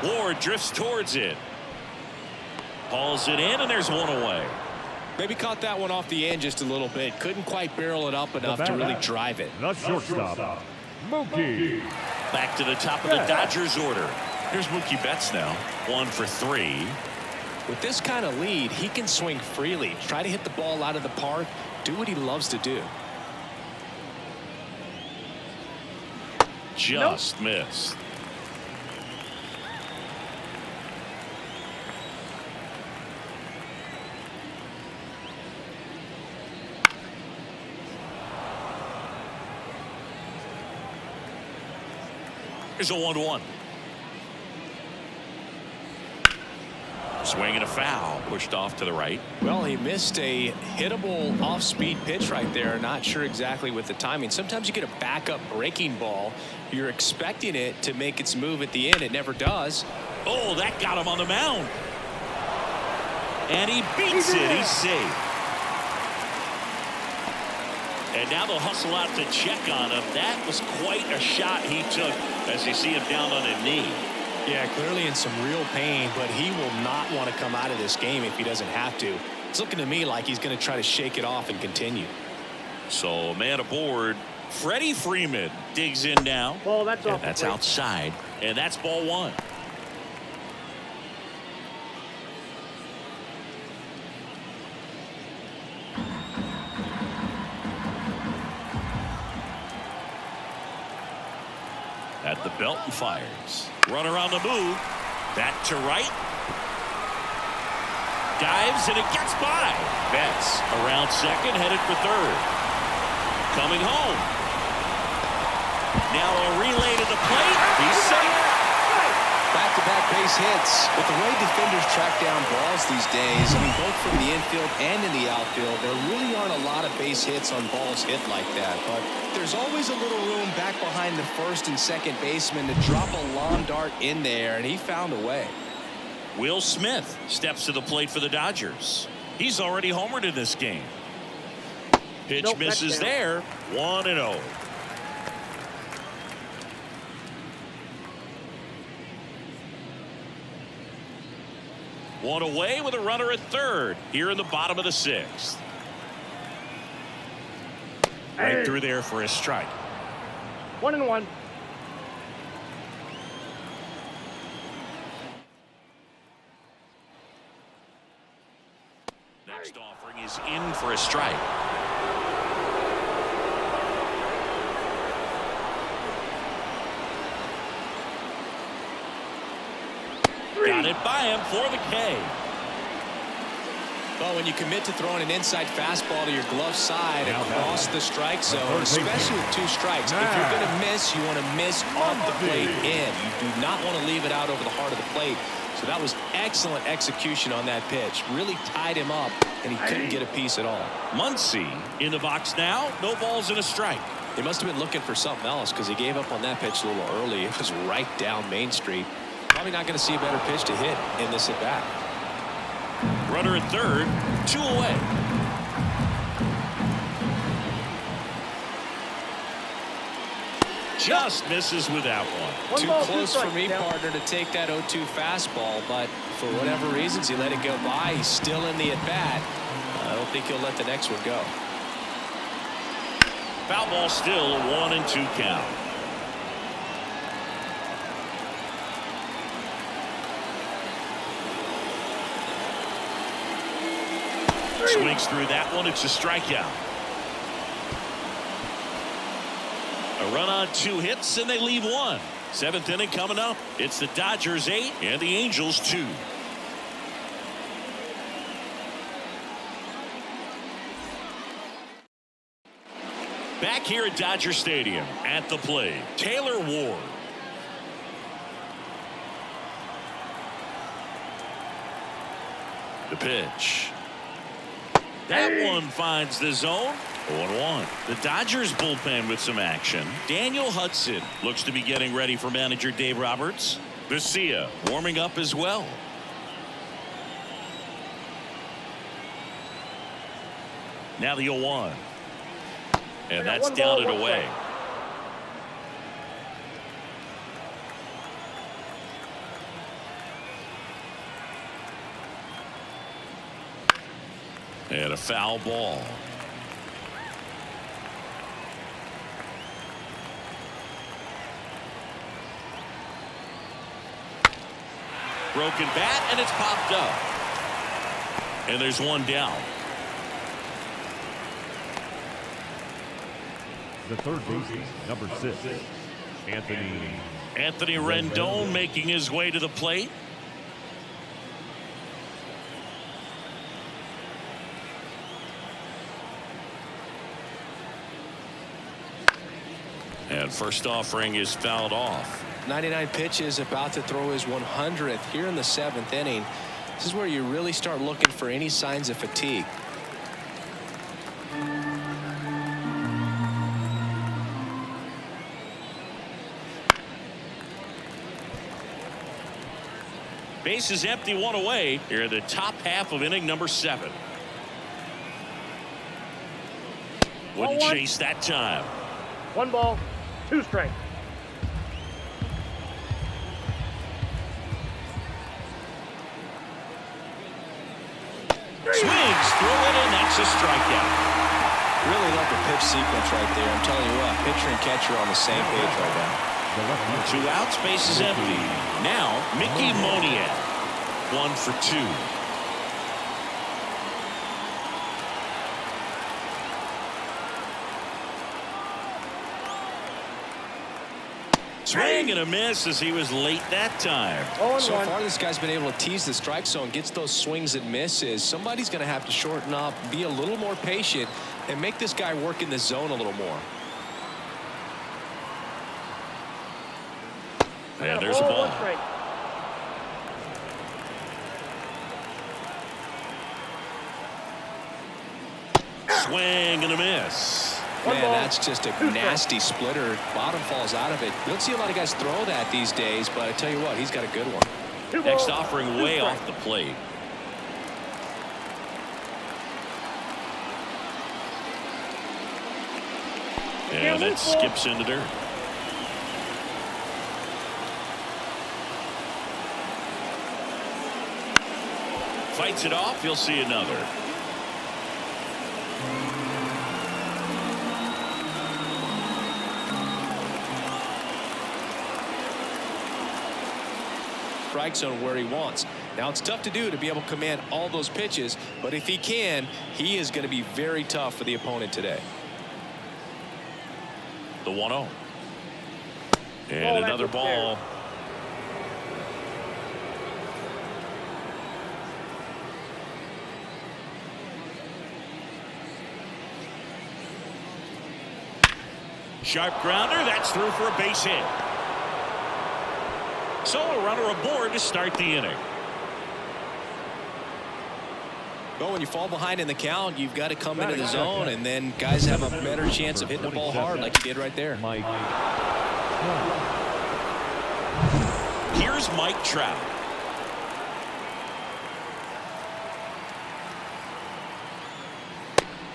Ward drifts towards it. Hauls it in, and there's one away. Maybe caught that one off the end just a little bit. Couldn't quite barrel it up enough to really drive it. the shortstop, Mookie. Back to the top of the Dodgers order. Here's Mookie Betts now, 1 for 3. With this kind of lead, he can swing freely, try to hit the ball out of the park, do what he loves to do. Just missed. Here's a 1-1. Swing and a foul, pushed off to the right. Well, he missed a hittable off-speed pitch right there. Not sure exactly with the timing. Sometimes you get a backup breaking ball. You're expecting it to make its move at the end. It never does. Oh, that got him on the mound. And he beats it. He's safe. And now they'll hustle out to check on him. That was quite a shot he took as you see him down on a knee. Yeah, clearly in some real pain, but he will not want to come out of this game if he doesn't have to. It's looking to me like he's going to try to shake it off and continue. So, man aboard. Freddie Freeman digs in now. Ball, that's off. That's outside. And that's ball 1. At the belt and fires. Runner on the move. Back to right. Dives and it gets by. Betts around second, headed for third. Coming home. Now a relay to the plate. He's safe. Back-to-back base hits. With the way defenders track down balls these days, I mean, both from the infield and in the outfield, there really aren't a lot of base hits on balls hit like that. But there's always a little room back behind the first and second baseman to drop a lawn dart in there, and he found a way. Will Smith steps to the plate for the Dodgers. He's already homered in this game. Pitch misses there. 1-0. One away with a runner at third here in the bottom of the sixth. Right through there for a strike. 1-1. Next offering is in for a strike. Got it by him for the K. Well, when you commit to throwing an inside fastball to your glove side across the strike zone, especially with 2 strikes, if you're going to miss, you want to miss off the plate in. You do not want to leave it out over the heart of the plate. So that was excellent execution on that pitch. Really tied him up, and he couldn't get a piece at all. Muncy in the box now. No balls and a strike. They must have been looking for something else because he gave up on that pitch a little early. It was right down Main Street. Probably not going to see a better pitch to hit in this at bat. Runner at third, 2 away. Just misses with that one. Too close for me, partner, to take that 0-2 fastball, but for whatever reasons, he let it go by. He's still in the at-bat. I don't think he'll let the next one go. Foul ball still, a 1-2 count. Swings through that one. It's a strikeout. A run on 2 hits, and they leave 1. 7th inning coming up. It's the Dodgers 8 and the Angels 2. Back here at Dodger Stadium at the plate, Taylor Ward. The pitch. That one finds the zone. 0-1. The Dodgers bullpen with some action. Daniel Hudson looks to be getting ready for manager Dave Roberts. Garcia warming up as well. Now the 0-1. And that's down and away. And a foul ball. Broken bat, and it's popped up. And there's one down. The third baseman, number 6, Anthony Rendon making his way to the plate. And first offering is fouled off. 99 pitches, about to throw his 100th here in the 7th inning. This is where you really start looking for any signs of fatigue. Base is empty, 1 away here in the top half of inning number 7. Wouldn't chase that time. 1 ball, 2 strikes. Swings through it, and that's a strikeout. Really love the pitch sequence right there. I'm telling you what, pitcher and catcher on the same page right now. 2 outs, base is empty. Now Mickey Moniak, 1 for 2. Swing and a miss as he was late that time. So far this guy's been able to tease the strike zone, gets those swings and misses. Somebody's going to have to shorten up, be a little more patient, and make this guy work in the zone a little more. And there's a ball. Swing and a miss. Man, that's just a nasty splitter. Bottom falls out of it. You don't see a lot of guys throw that these days, but I tell you what, he's got a good one. Next offering way off the plate. And that skips into dirt. Fights it off. He'll see another. Strike zone where he wants. Now it's tough to do to be able to command all those pitches, but if he can, he is going to be very tough for the opponent today. The 1-0. And another ball. Sharp grounder. That's through for a base hit. So a runner aboard to start the inning. Well, when you fall behind in the count, you've got to come into the zone, and then guys have a better chance of hitting the ball hard like he did right there. Here's Mike Trout.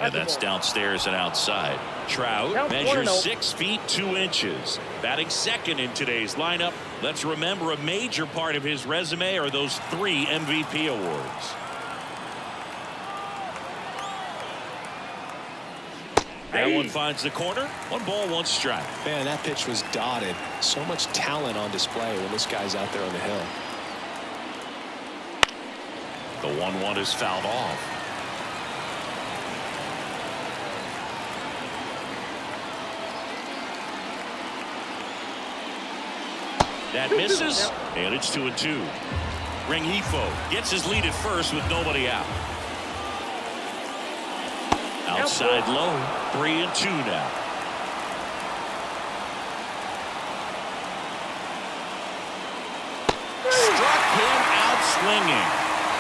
And that's downstairs and outside. Trout measures 6 feet 2 inches. Batting second in today's lineup. Let's remember a major part of his resume are those 3 MVP awards. That one finds the corner. 1 ball, 1 strike. Man, that pitch was dotted. So much talent on display when this guy's out there on the hill. The 1-1 is fouled off. That misses, and it's 2-2. Rengifo gets his lead at first with nobody out. Outside low, 3-2 now. Struck him out swinging.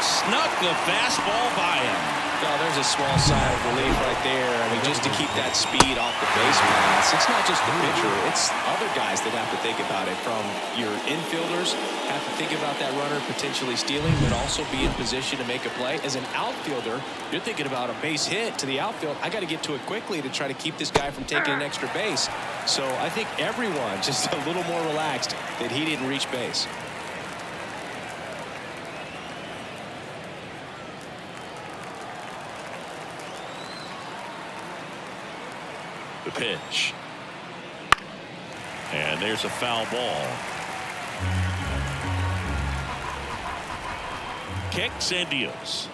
Snuck the fastball by him. Well, there's a small sigh of relief right there. I mean, just to keep that speed off the base paths. It's not just the pitcher. It's other guys that have to think about it. From your infielders have to think about that runner potentially stealing, but also be in position to make a play. As an outfielder, you're thinking about a base hit to the outfield. I got to get to it quickly to try to keep this guy from taking an extra base. So I think everyone just a little more relaxed that he didn't reach base. The pitch. And there's a foul ball. Kicks and deals.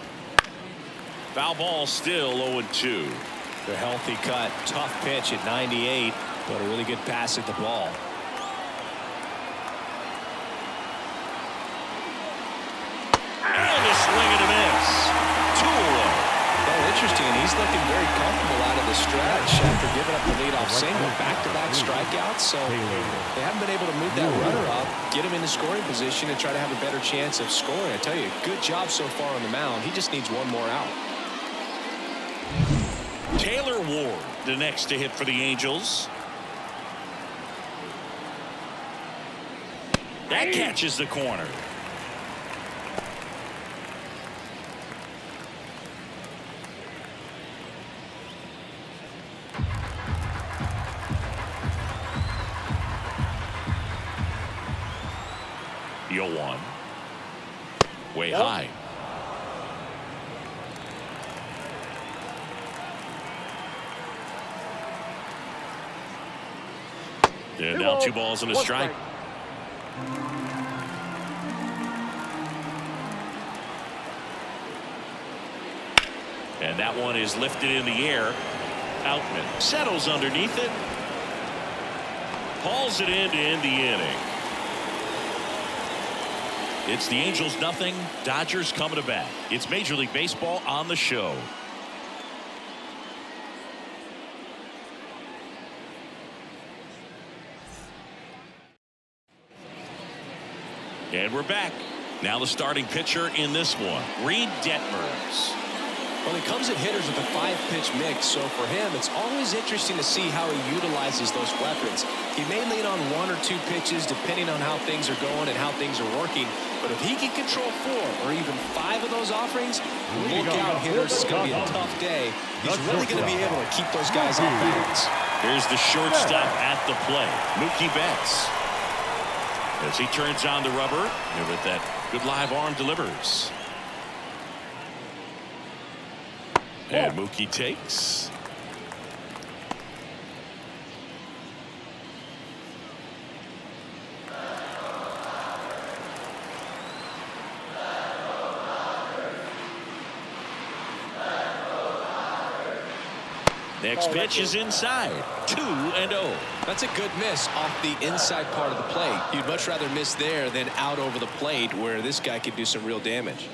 Foul ball still 0-2. The healthy cut. Tough pitch at 98, but a really good pass at the ball. And a swing and a miss. 2 away. Oh, interesting. He's looking very comfortable out of the stretch after giving up the leadoff single. Back-to-back strikeouts, so they haven't been able to move that runner up, get him into scoring position, and try to have a better chance of scoring. I tell you, good job so far on the mound. He just needs 1 more out. Taylor Ward, the next to hit for the Angels. That catches the corner. The 0-1. Way high. And now 2 balls and a strike. And that one is lifted in the air. Outman settles underneath it. Hauls it in to end the inning. It's the Angels 0, Dodgers coming to bat. It's Major League Baseball on the show. And we're back. Now the starting pitcher in this one, Reed Detmers. Well, he comes at hitters with a 5-pitch mix, so for him, it's always interesting to see how he utilizes those weapons. He may lean on 1 or 2 pitches depending on how things are going and how things are working, but if he can control 4 or even 5 of those offerings, look out, hitters. It's going to be a tough day. He's really going to be able to keep those guys off balance. Here's the shortstop at the plate, Mookie Betts. As he turns on the rubber, and with that good live arm delivers. And Mookie takes. Next pitch is inside. 2-0. That's a good miss off the inside part of the plate. You'd much rather miss there than out over the plate where this guy could do some real damage.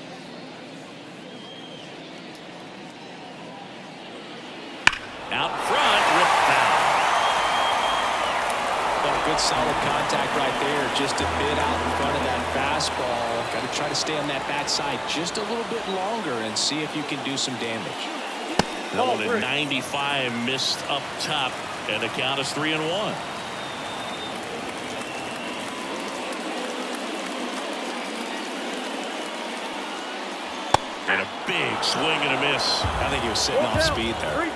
Out front, ripped foul. Oh, good solid contact right there. Just a bit out in front of that fastball. Got to try to stay on that backside just a little bit longer and see if you can do some damage. That one at 95 missed up top, and the count is 3-1. And a big swing and a miss. I think he was sitting off speed there.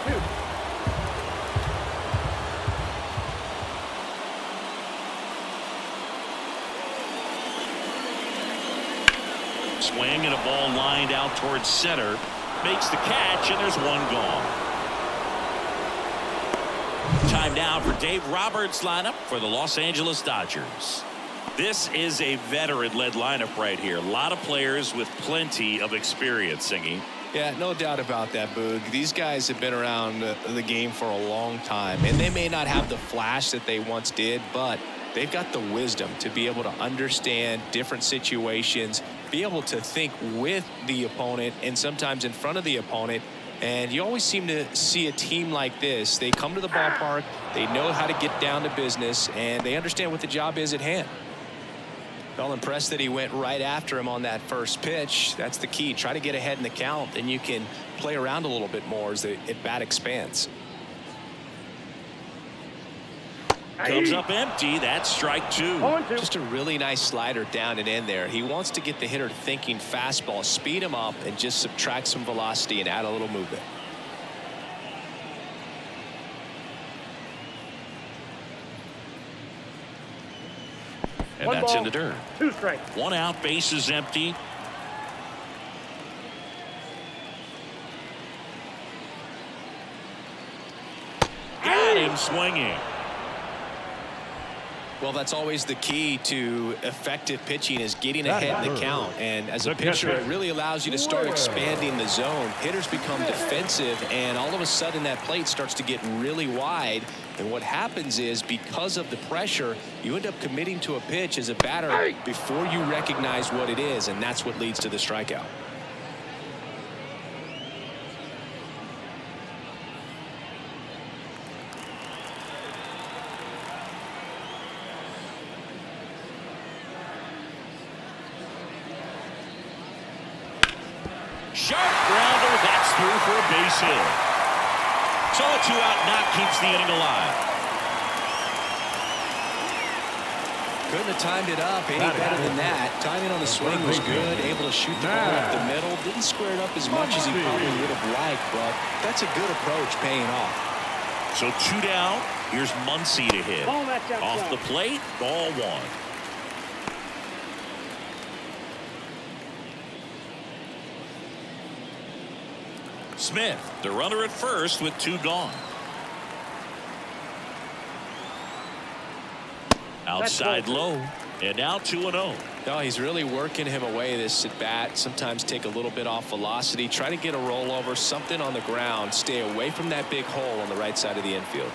3-2. Swing and a ball lined out towards center. Makes the catch, and there's one gone. Time now for Dave Roberts' lineup for the Los Angeles Dodgers. This is a veteran-led lineup right here. A lot of players with plenty of experience, Singy. Yeah, no doubt about that, Boog. These guys have been around the game for a long time, and they may not have the flash that they once did, but they've got the wisdom to be able to understand different situations, be able to think with the opponent and sometimes in front of the opponent. And you always seem to see a team like this. They come to the ballpark, they know how to get down to business, and they understand what the job is at hand. Well, impressed that he went right after him on that first pitch. That's the key. Try to get ahead in the count, then you can play around a little bit more as the at-bat expands. Comes up empty. That's strike 2. Just a really nice slider down and in there. He wants to get the hitter thinking fastball, speed him up, and just subtract some velocity and add a little movement. And One that's ball, in the dirt. 2 strikes. 1 out, base is empty. Got him swinging. Well, that's always the key to effective pitching is getting ahead in the count. And as a pitcher, it really allows you to start expanding the zone. Hitters become defensive, and all of a sudden that plate starts to get really wide. And what happens is because of the pressure, you end up committing to a pitch as a batter before you recognize what it is, and that's what leads to the strikeout. Sharp grounder. That's through for a base hit. So a 2-out knock keeps the inning alive. Couldn't have timed it up any better than that. Timing on the swing was good. Able to shoot the ball up the middle. Didn't square it up as much as he probably would have liked, but that's a good approach paying off. So 2 down. Here's Muncy to hit. Off the plate, ball 1. Smith, the runner at first with 2 gone. Outside low, and now 2-0. No, he's really working him away this at bat. Sometimes take a little bit off velocity. Try to get a rollover, something on the ground. Stay away from that big hole on the right side of the infield.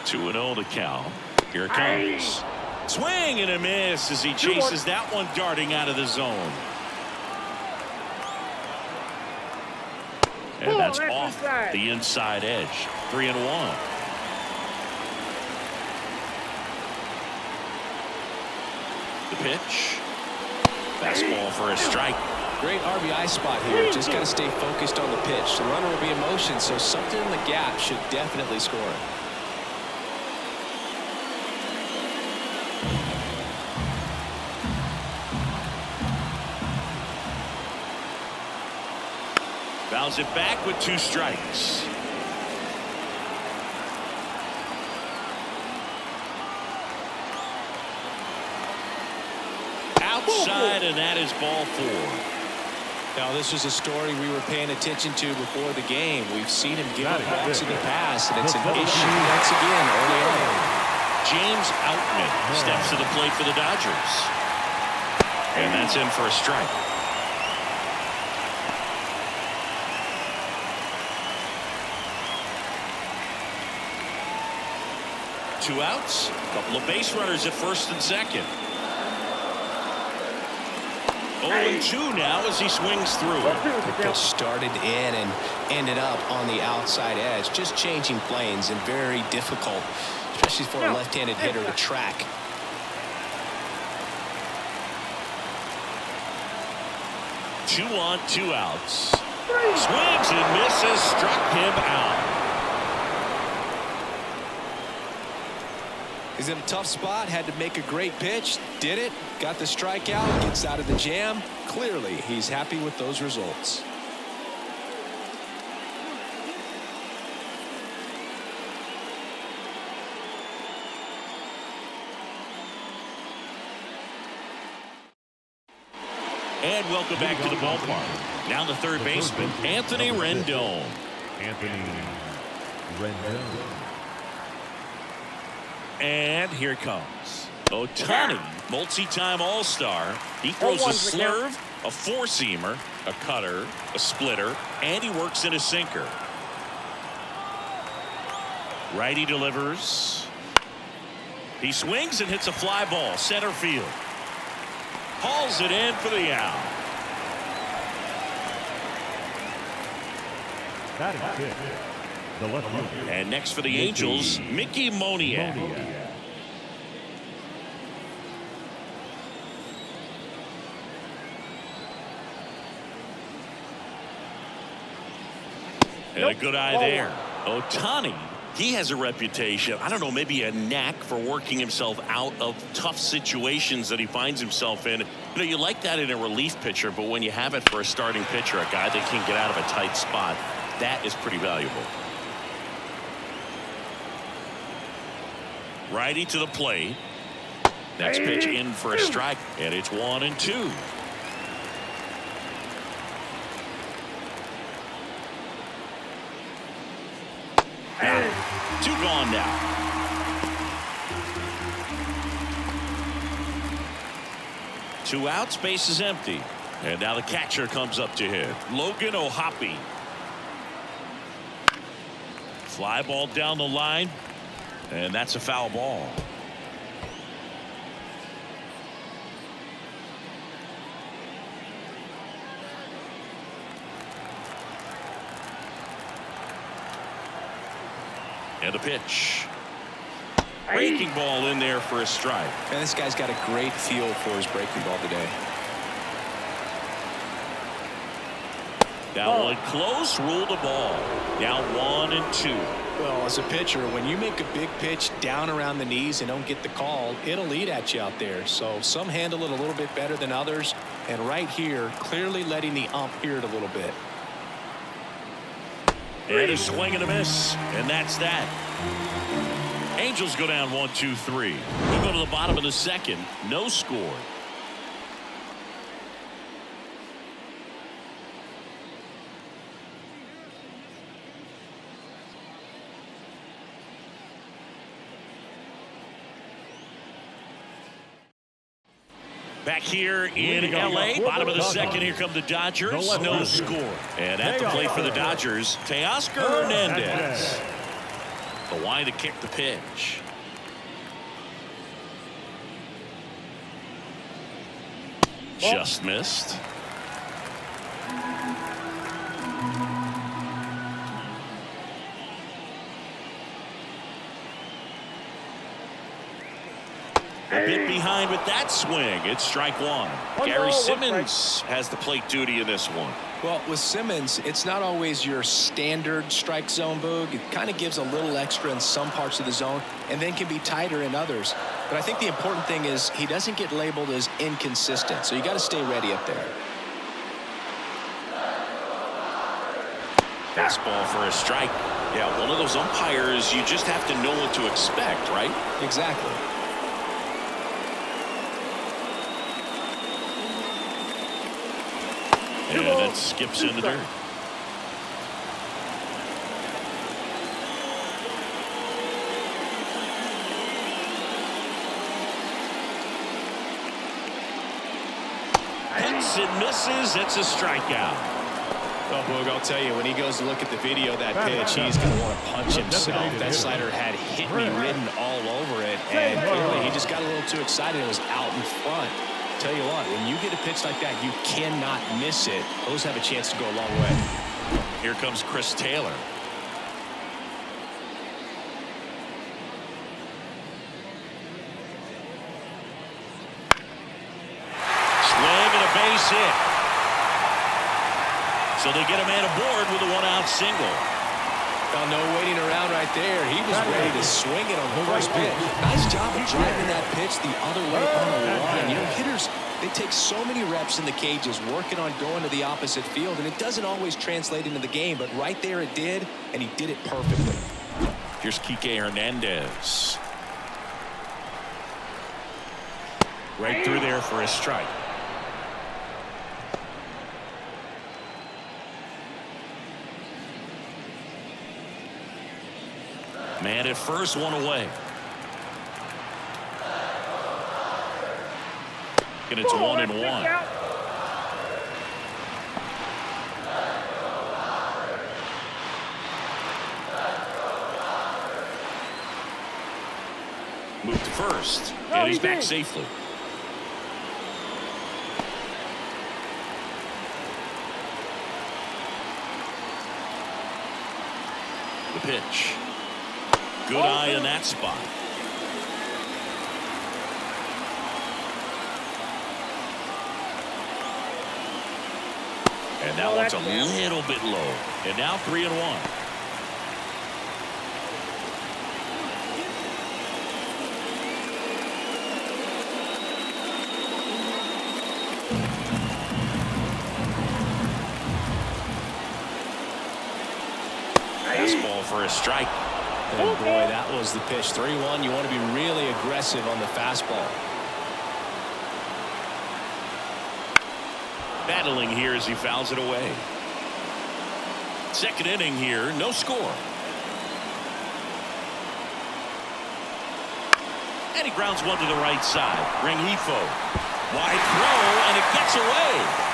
2-0 to count. Here it comes. Swing and a miss as he chases that one darting out of the zone. And that's off the inside edge. 3-1. The pitch. Fastball for a strike. Great RBI spot here. Just got to stay focused on the pitch. The runner will be in motion, so something in the gap should definitely score. Fouls it back with 2 strikes. Outside, and that is ball 4. Now, this was a story we were paying attention to before the game. We've seen him give up walks in the past, and it's an issue once again early on. James Outman steps to the plate for the Dodgers. And that's in for a strike. Two outs, a couple of base runners at first and second. 0-2 now as he swings through. The pitch started in and ended up on the outside edge, just changing planes, and very difficult, especially for a left-handed hitter to track. Two on, two outs. Swings and misses, struck him out. He's in a tough spot, had to make a great pitch, did it, got the strikeout, gets out of the jam. Clearly, he's happy with those results. And welcome back to the ballpark. Now the third baseman, Anthony Rendon. Anthony Rendon. And here comes Ohtani, multi-time All-Star. He throws a slurve, a four-seamer, a cutter, a splitter, and he works in a sinker. Righty delivers. He swings and hits a fly ball, center field. Hauls it in for the out. Batting fifth, the left fielder. And next for the Angels, Mickey Moniak. And a good eye there. Ohtani, he has a reputation, I don't know, maybe a knack for working himself out of tough situations that he finds himself in. You know, you like that in a relief pitcher, but when you have it for a starting pitcher, a guy that can get out of a tight spot, that is pretty valuable. Righty to the plate. Next pitch in for a strike, and it's 1-2. Two gone now. Two outs, base is empty. And now the catcher comes up to hit. Logan O'Hoppe. Fly ball down the line. And that's a foul ball. And a pitch. Breaking ball in there for a strike. And this guy's got a great feel for his breaking ball today. That one close, ruled a ball. Now 1-2. Well, as a pitcher, when you make a big pitch down around the knees and don't get the call, it'll eat at you out there. So some handle it a little bit better than others. And right here, clearly letting the ump hear it a little bit. And a swing and a miss. And that's that. Angels go down 1-2-3. We go to the bottom of the second. No score. Back here in L.A., bottom of the second, here come the Dodgers. No score. And at the plate for the Dodgers, Teoscar Hernandez. The line to kick the pitch. Just missed. A bit behind with that swing. It's strike one. Gary Simmons has the plate duty in this one. Well, with Simmons, it's not always your standard strike zone, Boog. It kind of gives a little extra in some parts of the zone and then can be tighter in others. But I think the important thing is he doesn't get labeled as inconsistent. So you got to stay ready up there. Fastball for a strike. Yeah, one of those umpires, you just have to know what to expect, right? Exactly. And that skips in the dirt. Hits and misses. It's a strikeout. Oh, Boog, I'll tell you, when he goes to look at the video of that pitch, he's going to want to punch himself. That slider had hit me written all over it, and clearly he just got a little too excited and was out in front. Tell you what, when you get a pitch like that, you cannot miss it. Those have a chance to go a long way. Here comes Chris Taylor. Swing and a base hit. So they get a man aboard with a one-out single. Well, no waiting around right there. He was ready to swing it on the first pitch. Nice job of driving that pitch the other way on the line. You know, hitters, they take so many reps in the cages working on going to the opposite field, and it doesn't always translate into the game, but right there it did, and he did it perfectly. Here's Kike Hernandez. Right through there for a strike. Man at first, one away. And it's 1-1. Move to first, and he's back safely. The pitch. Good eye in that spot. And that one's a little bit low. And now 3-1. Fastball for a strike. And boy, that was the pitch. 3-1. You want to be really aggressive on the fastball. Battling here as he fouls it away. Second inning here, no score. And he grounds one to the right side. Rengifo. Wide throw, and it gets away.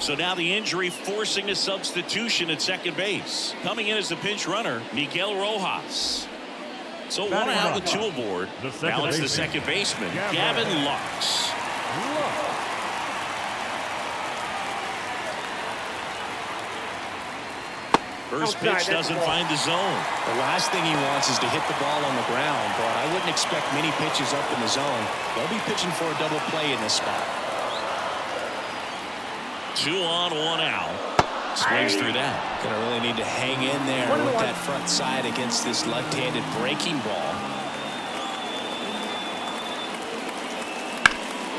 So now the injury forcing a substitution at second base. Coming in as the pinch runner, Miguel Rojas. So one out with two aboard. Now it's the second baseman, Gavin Lux. First pitch doesn't find the zone. The last thing he wants is to hit the ball on the ground, but I wouldn't expect many pitches up in the zone. They'll be pitching for a double play in this spot. 2 on, 1 out. Swings through that. Gonna really need to hang in there with that front side against this left-handed breaking ball.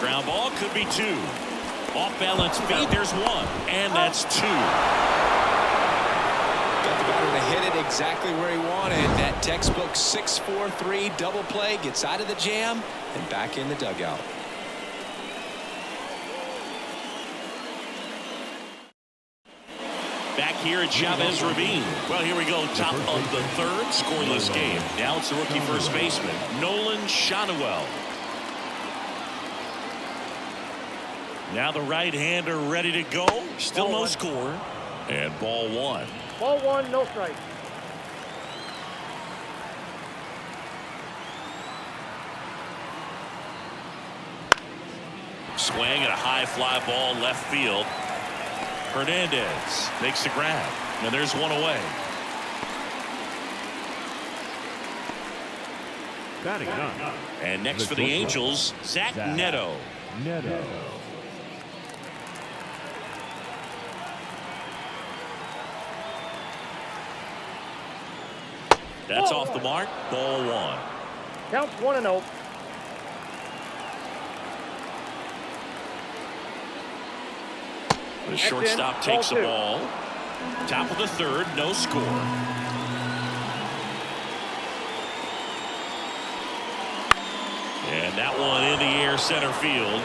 Ground ball could be 2. Off balance feet, there's 1. And that's 2. Got the batter to hit it exactly where he wanted. That textbook 6-4-3 double play gets out of the jam and back in the dugout. Back here at Chavez Ravine. Well, here we go. Top of the third. Scoreless game. Now it's the rookie first baseman, Nolan Shotwell. Now the right-hander ready to go. Still no score. And ball 1. Ball 1, no strike. Swing and a high fly ball left field. Hernandez makes the grab, and there's 1 away. Batting ninth. And next for the Angels, Zach Neto. Neto. That's off the mark. Ball one. Counts 1-0. The shortstop takes the ball. Top of the third, no score. And that one in the air, center field.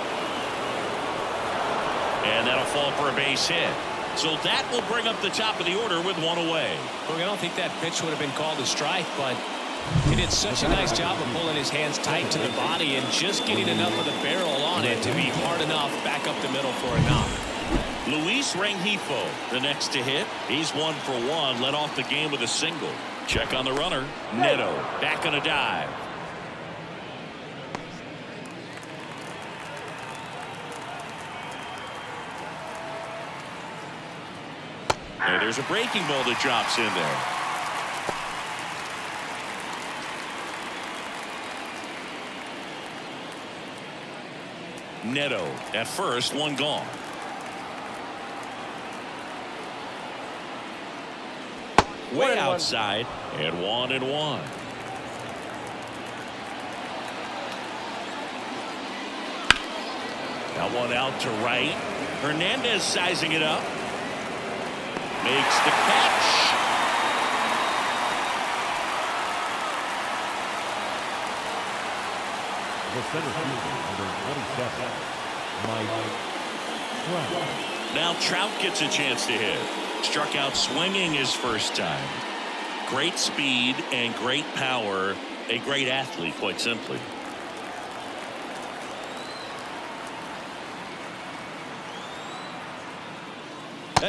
And that'll fall for a base hit. So that will bring up the top of the order with one away. Look, I don't think that pitch would have been called a strike, but he did such a nice job of pulling his hands tight to the body and just getting enough of the barrel on it to be hard enough back up the middle for a knock. Luis Rengifo, the next to hit. He's 1 for 1, led off the game with a single. Check on the runner. Neto back on a dive. And there's a breaking ball that drops in there. Neto at first, one gone. Way outside, and 1-1. That one out to right. Hernandez sizing it up. Makes the catch. The center fielder, number 27, Mike Trout. Now Trout gets a chance to hit. Struck out swinging his first time. Great speed and great power. A great athlete, quite simply.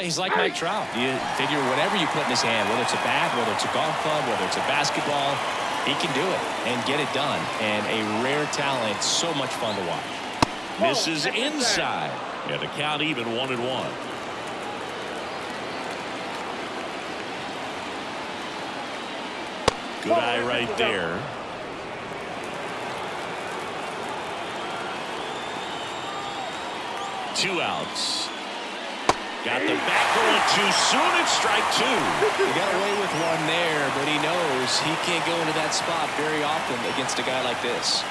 He's like Mike Trout. You figure whatever you put in his hand, whether it's a bat, whether it's a golf club, whether it's a basketball, he can do it and get it done. And a rare talent, so much fun to watch. Misses inside. Yeah, the count even 1-1. Good eye right there. Two outs. Got the bat going too soon. It's strike two. He got away with one there, but he knows he can't go into that spot very often against a guy like this.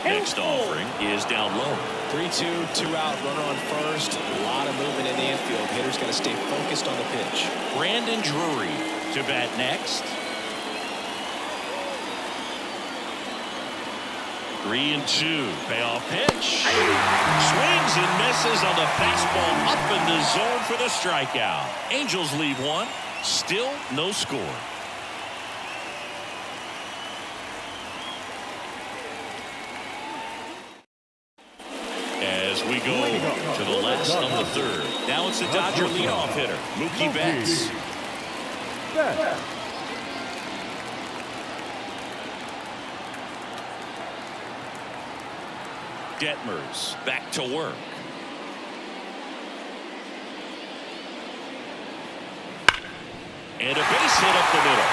Next offering is down low. 3-2, 2-out, runner on first. A lot of movement in the infield. Hitter's got to stay focused on the pitch. Brandon Drury to bat next. 3-2. Payoff pitch. Swings and misses on the fastball up in the zone for the strikeout. Angels leave one. Still no score. As we go to the last of the third. Now it's the Dodger leadoff hitter, Mookie Betts. Detmers back to work. And a base hit up the middle.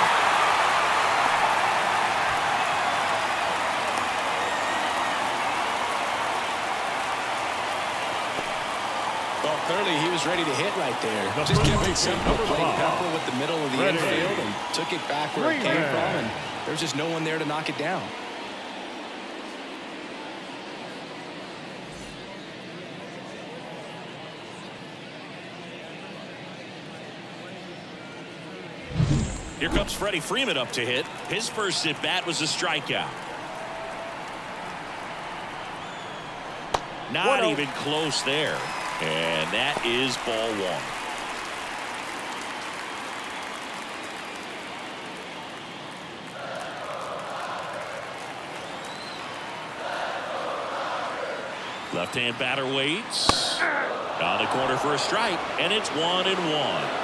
Well, clearly he was ready to hit right there. Just kept it simple, playing pepper with the middle of the infield and took it back where it came from, and there's just no one there to knock it down. Here comes Freddie Freeman up to hit. His first at bat was a strikeout. Not even close there. And that is ball one. Left-hand batter waits. On the corner for a strike. And it's 1-1.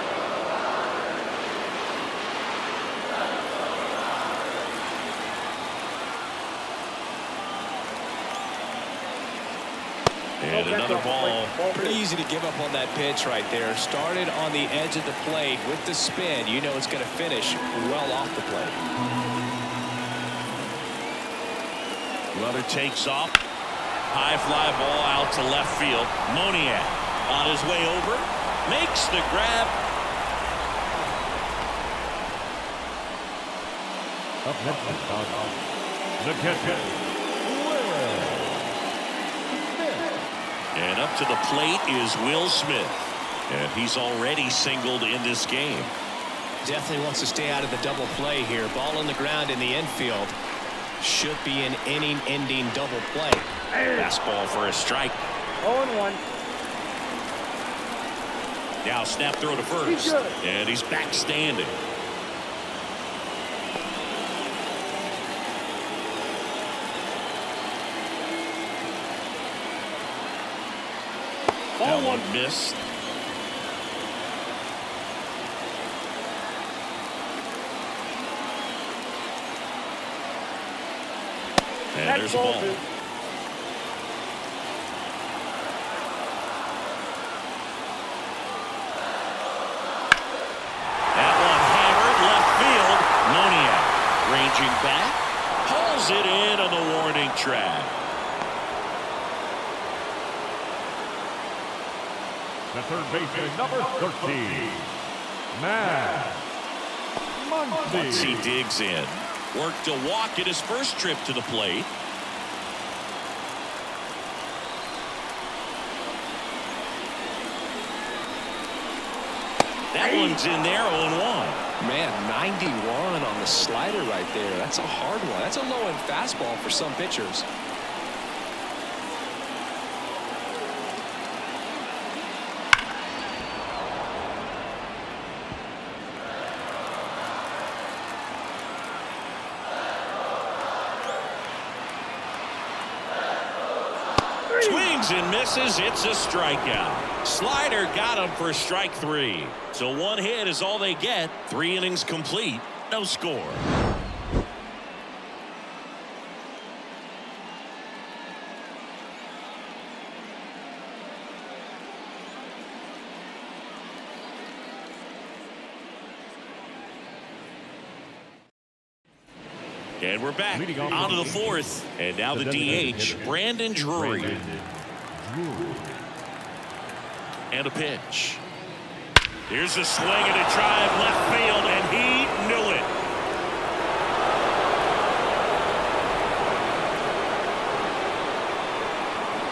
And another ball. Pretty easy to give up on that pitch right there. Started on the edge of the plate with the spin. You know it's going to finish well off the plate. Runner takes off. High fly ball out to left field. Moniak on his way over. Makes the grab. Up next is the catcher. And up to the plate is Will Smith. And he's already singled in this game. Definitely wants to stay out of the double play here. Ball on the ground in the infield. Should be an inning-ending double play. Fastball for a strike. 0-1. Now snap throw to first. And he's back standing. That one missed. And there's a ball. That one hammered left field. Moniak ranging back. Pulls it in on the warning track. The third baseman, number 13, Matt Muncy digs in. Worked a walk in his first trip to the plate. That one's in there, 0-1. Man, 91 on the slider right there. That's a hard one. That's a low-end fastball for some pitchers. Swings and misses. It's a strikeout. Slider got him for strike 3. So one hit is all they get. 3 innings complete. No score. And we're back onto the 4th. And now the DH, Brandon Drury. And a pitch. Here's a swing and a drive left field, and he knew it.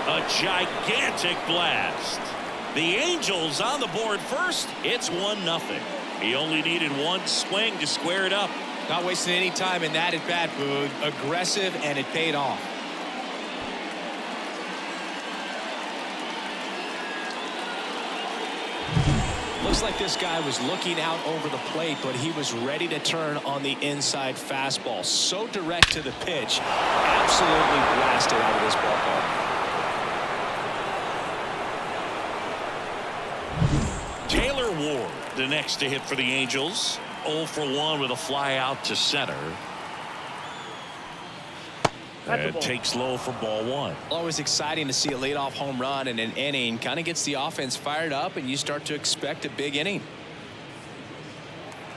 A gigantic blast. The Angels on the board first. It's 1-0. He only needed one swing to square it up. Not wasting any time in that at bat, Boog. Aggressive, and it paid off. Looks like this guy was looking out over the plate, but he was ready to turn on the inside fastball. So direct to the pitch. Absolutely blasted out of this ballpark. Taylor Ward, the next to hit for the Angels. 0 for 1 with a fly out to center. And takes low for ball 1. Always exciting to see a leadoff home run in an inning. Kind of gets the offense fired up, and you start to expect a big inning.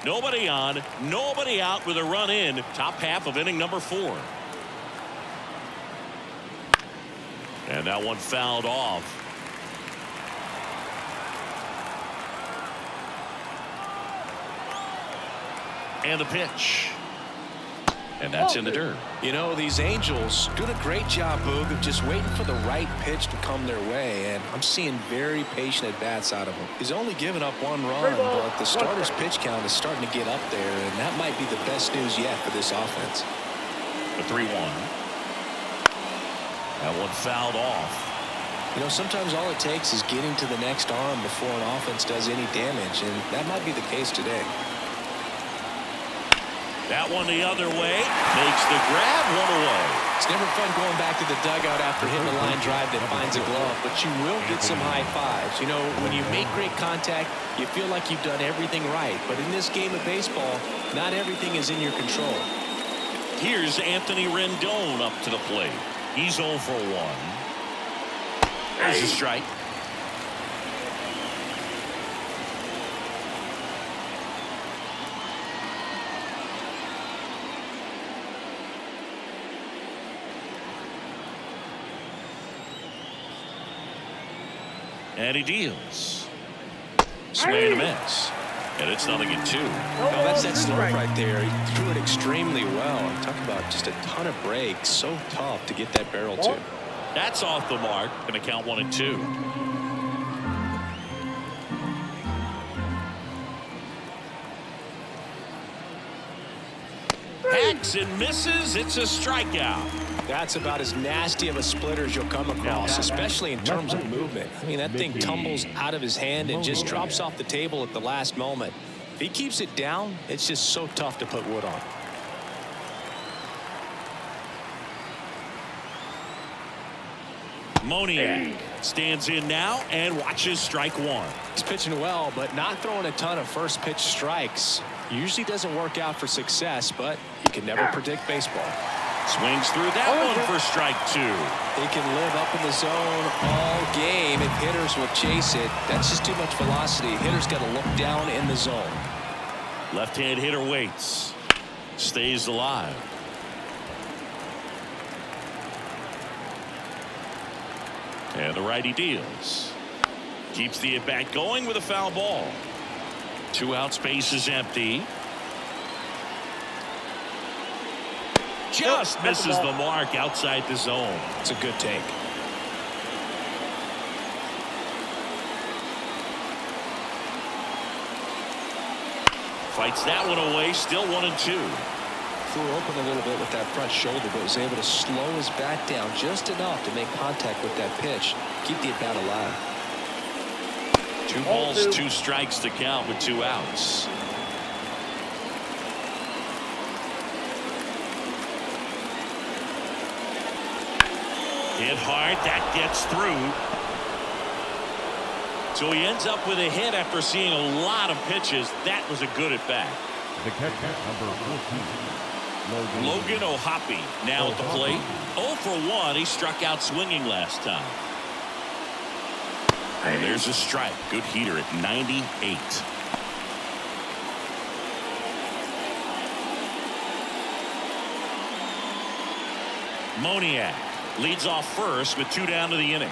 Nobody on, nobody out with a run in. Top half of inning number 4. And that one fouled off. And the pitch. And that's in the dirt. You know, these Angels doing a great job, Boog, of just waiting for the right pitch to come their way. And I'm seeing very patient at-bats out of him. He's only given up 1 run, but the starter's pitch count is starting to get up there. And that might be the best news yet for this offense. The 3-1. That one fouled off. You know, sometimes all it takes is getting to the next arm before an offense does any damage. And that might be the case today. That one the other way. Makes the grab, 1 away. It's never fun going back to the dugout after hitting a line drive that finds a glove, but you will get some high fives. You know, when you make great contact, you feel like you've done everything right. But in this game of baseball, not everything is in your control. Here's Anthony Rendon up to the plate. He's 0 for 1. There's a strike. And he deals. Swing and a miss. And it's 0-2. Oh, that's that slope right there. He threw it extremely well. Talk about just a ton of breaks. So tough to get that barrel to. That's off the mark. Going to count 1-2. Hacks and misses. It's a strikeout. That's about as nasty of a splitter as you'll come across, especially in terms of movement. I mean, that thing tumbles out of his hand and just drops off the table at the last moment. If he keeps it down, it's just so tough to put wood on. Moniak stands in now and watches strike one. He's pitching well, but not throwing a ton of first pitch strikes. Usually doesn't work out for success, but you can never predict baseball. Swings through that one for strike two. He can live up in the zone all game if hitters will chase it. That's just too much velocity. Hitters got to look down in the zone. Left-hand hitter waits. Stays alive. And the righty deals. Keeps the at-bat going with a foul ball. 2 out, space is empty. Just misses the mark outside the zone. It's a good take. Fights that one away. Still 1-2. Flew open a little bit with that front shoulder, but was able to slow his bat down just enough to make contact with that pitch. Keep the at-bat alive. 2 balls, 2 strikes to count with 2 outs. Hit hard. That gets through. So he ends up with a hit after seeing a lot of pitches. That was a good at bat. The catcher, number 14, Logan O'Hoppe now at the plate. 0 for 1. He struck out swinging last time. And there's a strike. Good heater at 98. Moniak leads off first with 2 down to the inning.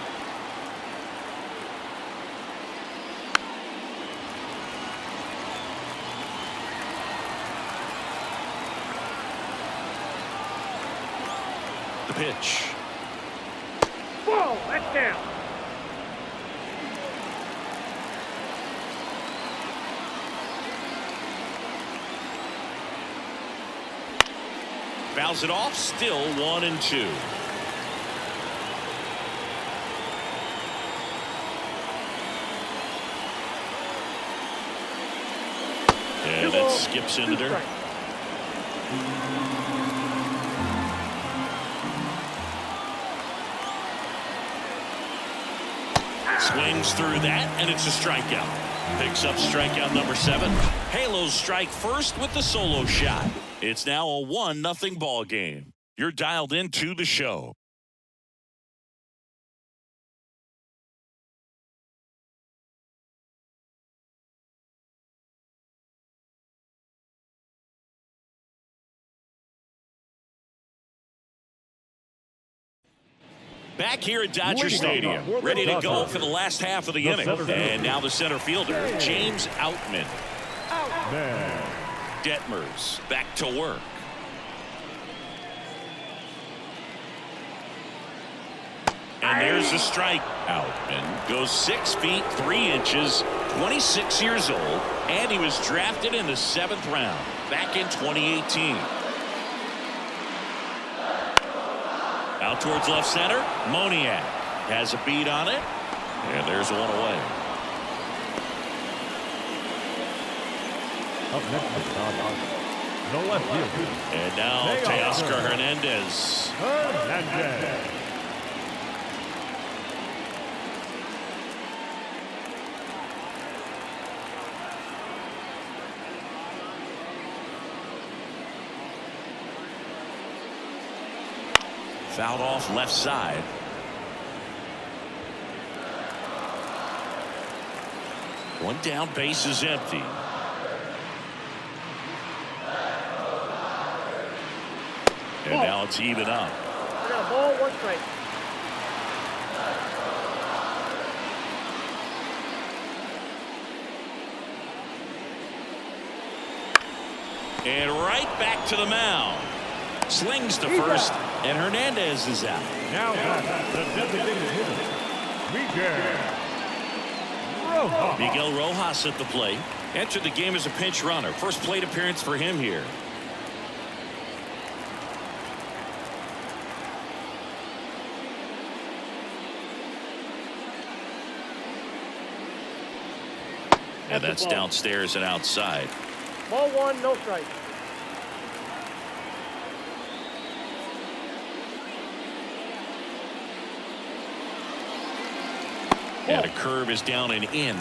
The pitch. Whoa, that's down. Fouls it off. Still 1-2. And it skips into there. Swings through that, and it's a strikeout. Picks up strikeout number 7. Halos strike first with the solo shot. It's now a 1-0 ball game. You're dialed into the show. Back here at Dodger Stadium, ready to go for the last half of the inning. And now the center fielder, James Outman. Detmers back to work. And there's a strike. Outman goes 6 feet 3 inches, 26 years old, and he was drafted in the 7th round back in 2018. Out towards left center. Moniak has a beat on it. And there's one away. Up next is the left field. And now Teoscar Hernandez. Fouled off left side. One down, base is empty. And now it's even up. I got a ball, 1 strike. And right back to the mound. Slings to first, and Hernandez is out. Now that's the designated hitter, Miguel Rojas at the plate. Entered the game as a pinch runner. First plate appearance for him here. And that's downstairs and outside. Ball 1, no strike. And a curve is down and in.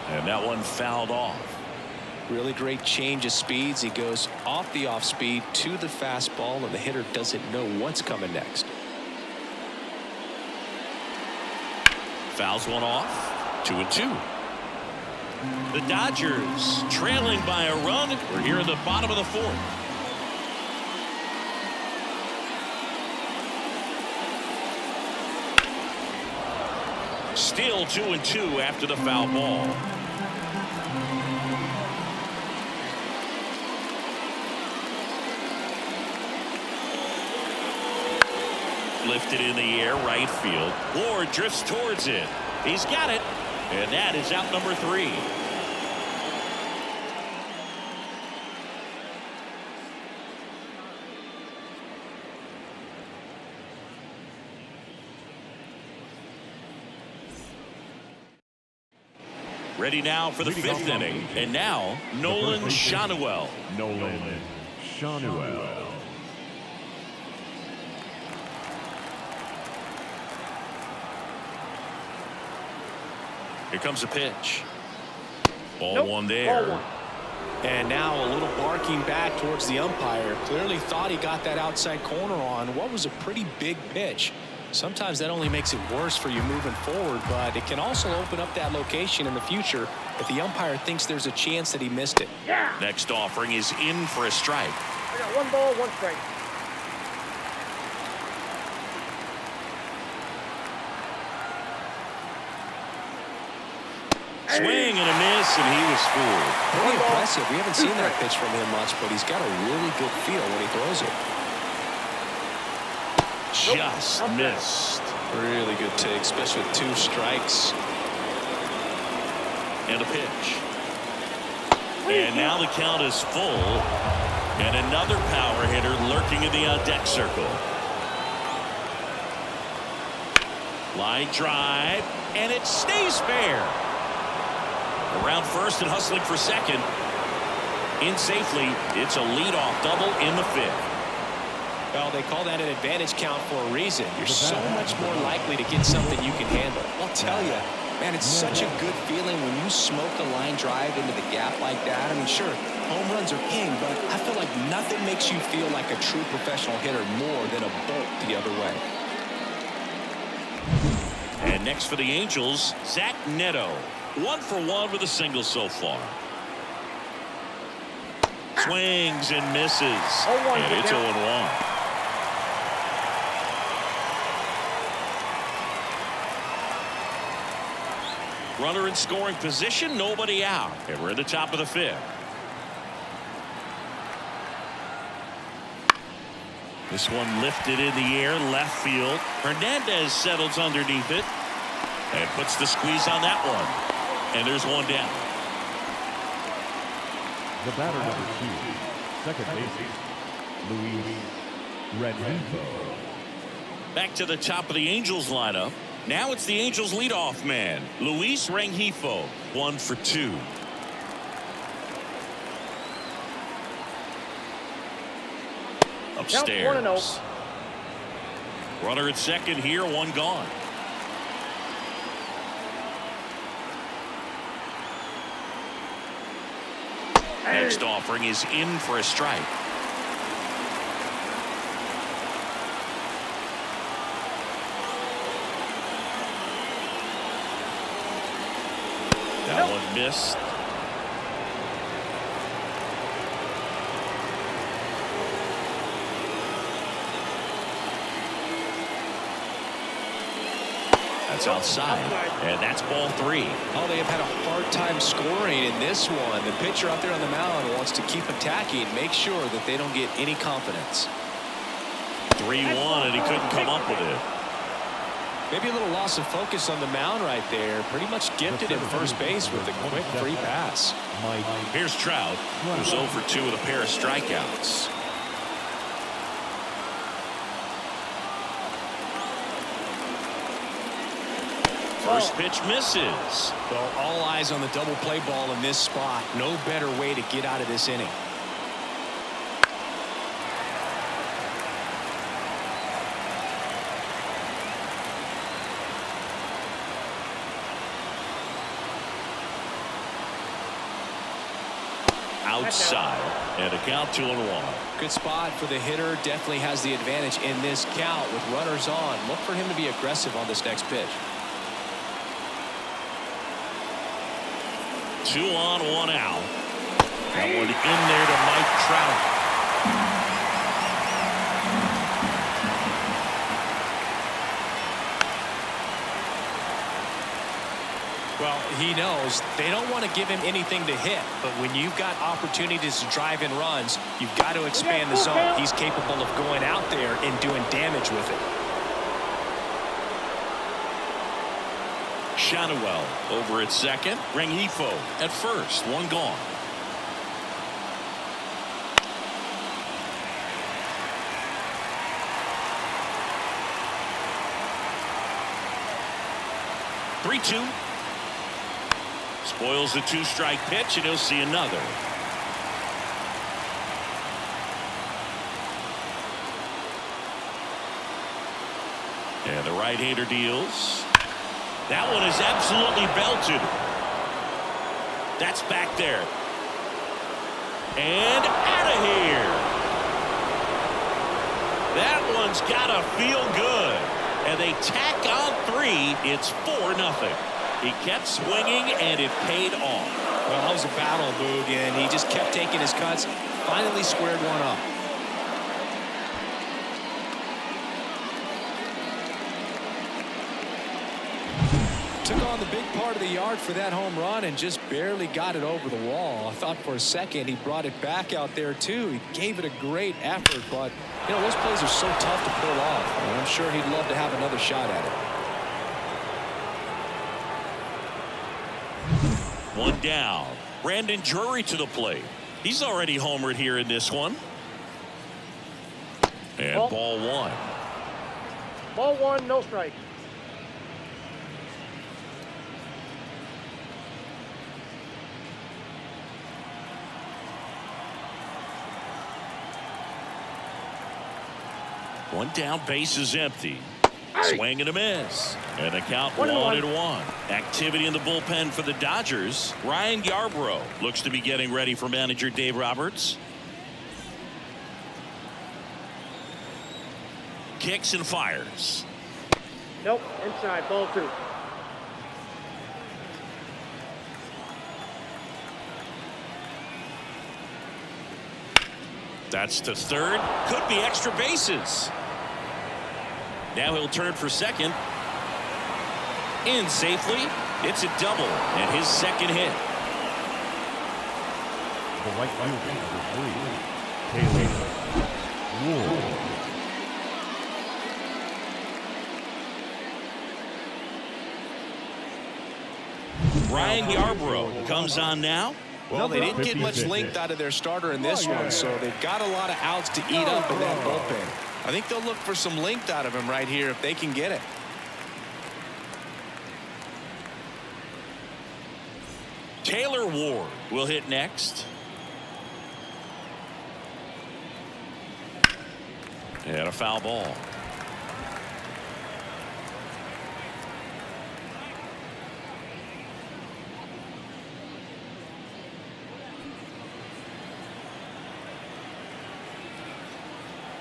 And that one fouled off. Really great change of speeds. He goes off the off speed to the fastball, and the hitter doesn't know what's coming next. Fouls one off. 2-2. The Dodgers trailing by a run. We're here in the bottom of the 4th. Still 2-2 after the foul ball. Lifted in the air, right field. Ward drifts towards it. He's got it. And that is out number 3. Ready now for the 5th inning. And now, Nolan Schanuel. Here comes a pitch. Ball 1 there. Ball 1. And now a little barking back towards the umpire. Clearly thought he got that outside corner on what was a pretty big pitch. Sometimes that only makes it worse for you moving forward, but it can also open up that location in the future if the umpire thinks there's a chance that he missed it. Yeah. Next offering is in for a strike. I got 1 ball, 1 strike. Swing and a miss, and he was fooled. Pretty impressive. We haven't seen that pitch from him much, but he's got a really good feel when he throws it. Just missed. Really good take, especially with 2 strikes. And a pitch. And now the count is full. And another power hitter lurking in the on-deck circle. Line drive, and it stays fair. Around first and hustling for second. In safely, it's a leadoff double in the 5th. Well, they call that an advantage count for a reason. You're so much more likely to get something you can handle. I'll tell you, man, it's such a good feeling when you smoke a line drive into the gap like that. I mean, sure, home runs are king, but I feel like nothing makes you feel like a true professional hitter more than a bolt the other way. And next for the Angels, Zach Neto. 1 for 1 with a single so far. Swings and misses. And it's 0-1. Runner in scoring position, nobody out. And we're at the top of the 5th. This one lifted in the air, left field. Hernandez settles underneath it and puts the squeeze on that one. And there's 1 down. The batter number 2, second baseman, Luis Rengifo. Back to the top of the Angels lineup. Now it's the Angels leadoff man, Luis Rengifo. 1 for 2. Upstairs. 1-0. Runner at second here, 1 gone. Next offering is in for a strike. missed. That's outside, and that's ball 3. Oh, they have had a hard time scoring in this one. The pitcher out there on the mound wants to keep attacking, make sure that they don't get any confidence. 3-1, and he couldn't come up with it. Maybe a little loss of focus on the mound right there. Pretty much gifted at first base with a quick free pass. Here's Trout, who's 0 for 2 with a pair of strikeouts. First pitch misses. Well, all eyes on the double play ball in this spot. No better way to get out of this inning. Outside, and a count 2-1. Good spot for the hitter. Definitely has the advantage in this count with runners on. Look for him to be aggressive on this next pitch. 2 on, 1 out. That one in there to Mike Trout. Well, he knows they don't want to give him anything to hit, but when you've got opportunities to drive in runs, you've got to expand the zone. He's capable of going out there and doing damage with it. Shadowell over at second. Rengifo at first. 1 gone. Three-two. Spoils the 2-strike pitch, and he'll see another. And the right-hander deals. That one is absolutely belted. That's back there. And out of here. That one's got to feel good. And they tack on 3. It's 4-0. He kept swinging, and it paid off. Well, that was a battle, Boog, and he just kept taking his cuts. Finally squared one up. Took on the big part of the yard for that home run and just barely got it over the wall. I thought for a second he brought it back out there, too. He gave it a great effort, but, you know, those plays are so tough to pull off. And I'm sure he'd love to have another shot at it. 1 down. Brandon Drury to the plate. He's already homered here in this one. And ball 1. Ball 1, no strikes. One down, base is empty. Swing and a miss. And a count 1-1. Activity in the bullpen for the Dodgers. Ryan Yarbrough looks to be getting ready for manager Dave Roberts. Kicks and fires. Nope, inside, ball 2. That's to third. Could be extra bases. Now he'll turn for second. In safely. It's a double and his second hit. The right fielder, number 3, Taylor Ward. Ryan Yarbrough comes on now. Well, they didn't get much length out of their starter in this one, so they've got a lot of outs to eat up in that bullpen. I think they'll look for some length out of him right here if they can get it. Taylor Ward will hit next. And a foul ball.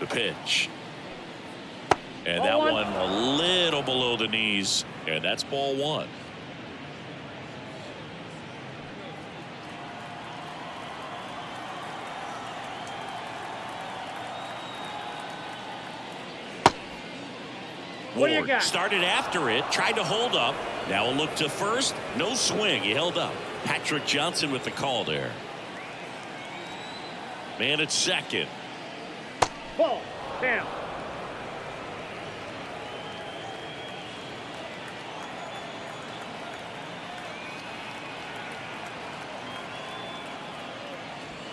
The pitch. And that one a little below the knees. And that's ball 1. What do you Ward got? started after it, tried to hold up. Now a look to first. No swing. He held up. Patrick Johnson with the call there. Man at second. Ball. Down.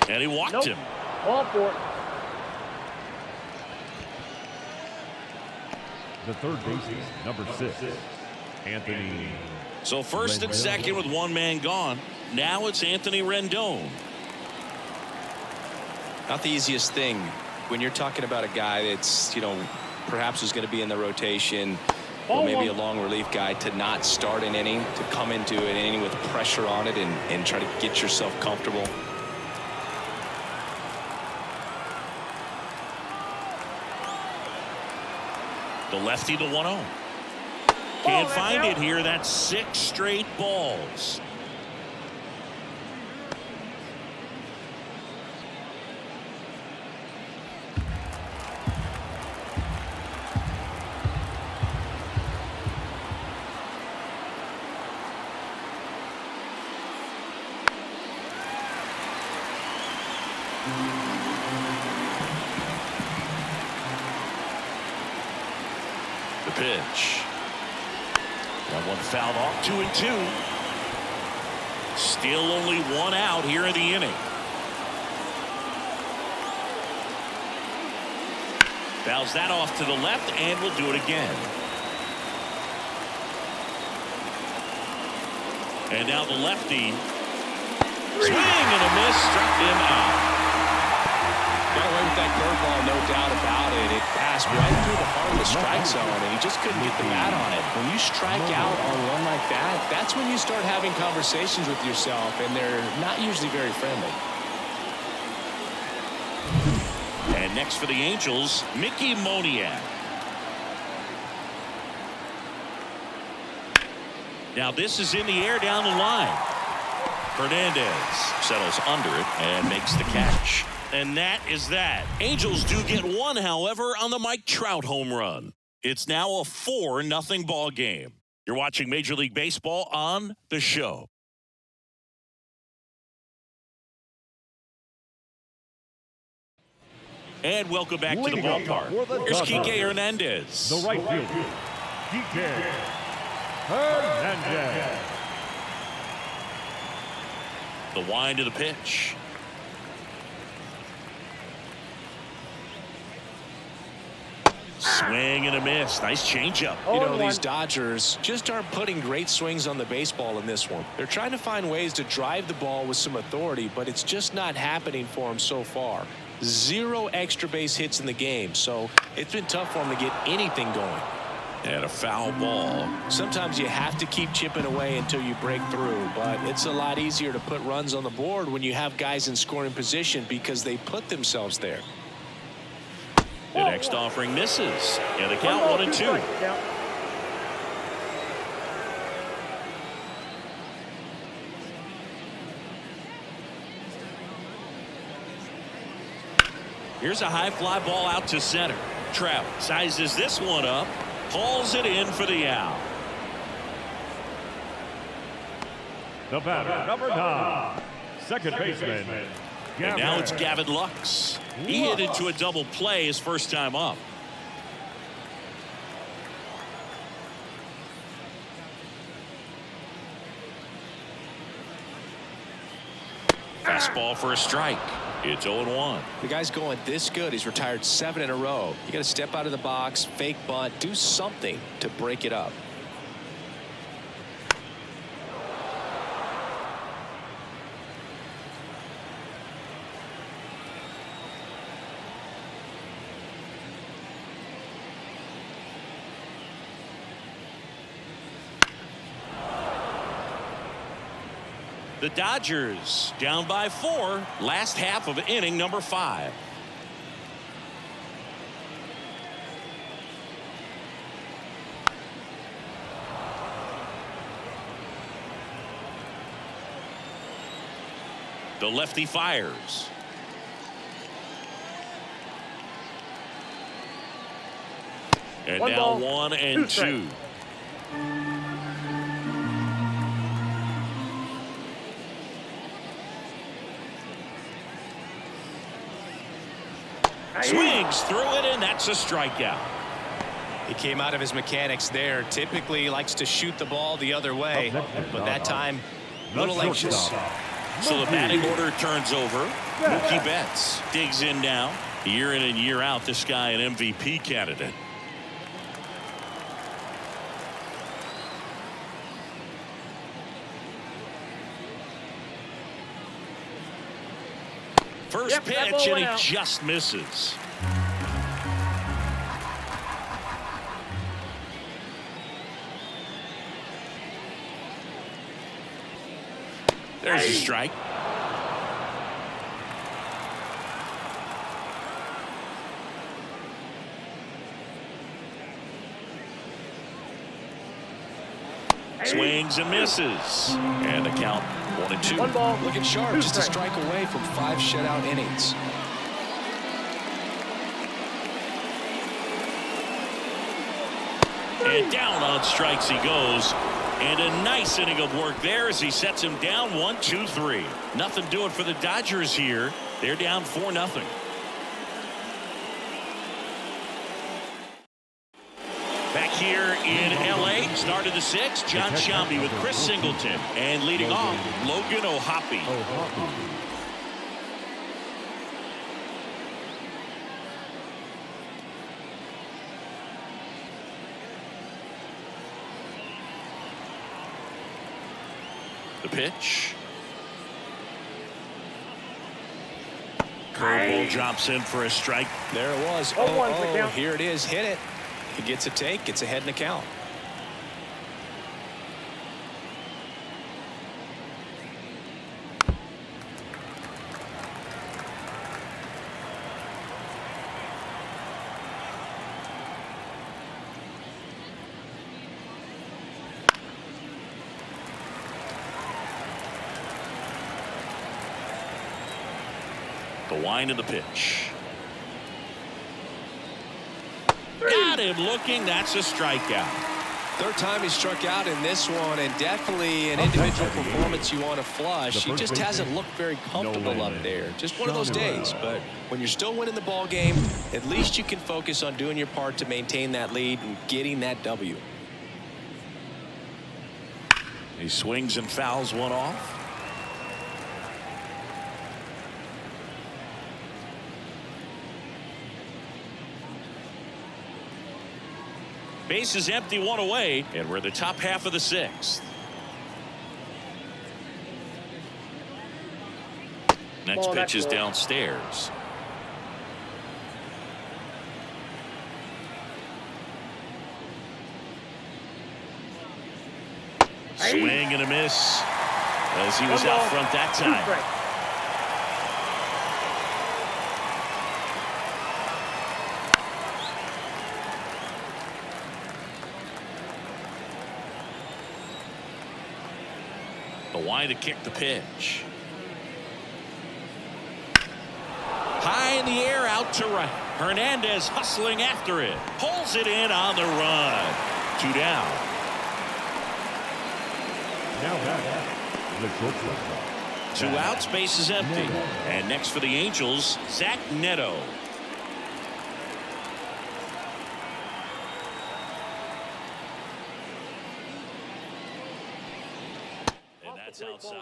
And he walked him. Ball four. The third baseman, number 6, Anthony. So first and second with one man gone. Now it's Anthony Rendon. Not the easiest thing when you're talking about a guy that's, perhaps is going to be in the rotation, or maybe a long relief guy, to not start an inning, to come into an inning with pressure on it and try to get yourself comfortable. The lefty, the 1-0. Can't find it here. That's 6 straight balls. The pitch. That one fouled off. 2-2. Still only 1 out here in the inning. Fouls that off to the left, and we'll do it again. And now the lefty. Swing and a miss. Struck him out. Got away with that curveball, no doubt about it. It passed right through the heart of the strike zone, and he just couldn't get the bat on it. When you strike out on one like that, that's when you start having conversations with yourself, and they're not usually very friendly. And next for the Angels, Mickey Moniak. Now this is in the air down the line. Hernandez settles under it and makes the catch. And that is that. Angels do get one, however, on the Mike Trout home run. It's now a 4-0 ball game. You're watching Major League Baseball on The Show. And welcome back to the ballpark. Here's Kike Hernandez. The right fielder, Kike Hernandez. The wind of the pitch. Swing and a miss. Nice changeup. These Dodgers just aren't putting great swings on the baseball in this one. They're trying to find ways to drive the ball with some authority, but it's just not happening for them so far. 0 extra base hits in the game, so it's been tough for them to get anything going. And a foul ball. Sometimes you have to keep chipping away until you break through, but it's a lot easier to put runs on the board when you have guys in scoring position because they put themselves there. The next offering misses. And the count 1-2. Here's a high fly ball out to center. Trout sizes this one up, hauls it in for the out. The batter, number 9, second baseman. And now it's Gavin Lux. He hit into a double play his first time up. Fastball for a strike. It's 0-1. The guy's going this good. He's retired 7 in a row. You got to step out of the box, fake bunt, do something to break it up. The Dodgers down by 4, last half of inning number 5. The lefty fires. And One now ball, 1 and 2. Swings through it, and that's a strikeout. He came out of his mechanics there. Typically he likes to shoot the ball the other way, but that time a little anxious. So the batting order turns over. Mookie Betts digs in now. Year in and year out, this guy an MVP candidate. First pitch, and he just misses. There's a strike. Swings and misses. And the count 1 and 2. One ball, Looking sharp, two just a strikes. strike away from 5 shutout innings. And down on strikes he goes. And a nice inning of work there as he sets him down 1-2-3. Nothing doing for the Dodgers here. They're down 4-0. Back here in L.A., start of the 6th, John Sciambi with Chris Singleton. And leading off, Logan O'Hoppe. The pitch. Curveball drops in for a strike. There it was. Oh, one's the count. Here it is. Hit it. He gets a take. Gets ahead in the count. The wind of the pitch. Got him looking. That's a strikeout. Third time he struck out in this one, and definitely an individual performance you want to flush. He just hasn't looked very comfortable up there. Just one of those days. But when you're still winning the ball game, at least you can focus on doing your part to maintain that lead and getting that W. He swings and fouls one off. Base is empty, 1 away, and we're the top half of the 6th. Next pitch is downstairs. Swing and a miss as he was out front that time. The wide to kick the pitch. High in the air, out to right. Hernandez hustling after it. Pulls it in on the run. 2 down. Now back, the shortstop. 2 outs, base is empty. And next for the Angels, Zach Neto. And that's outside.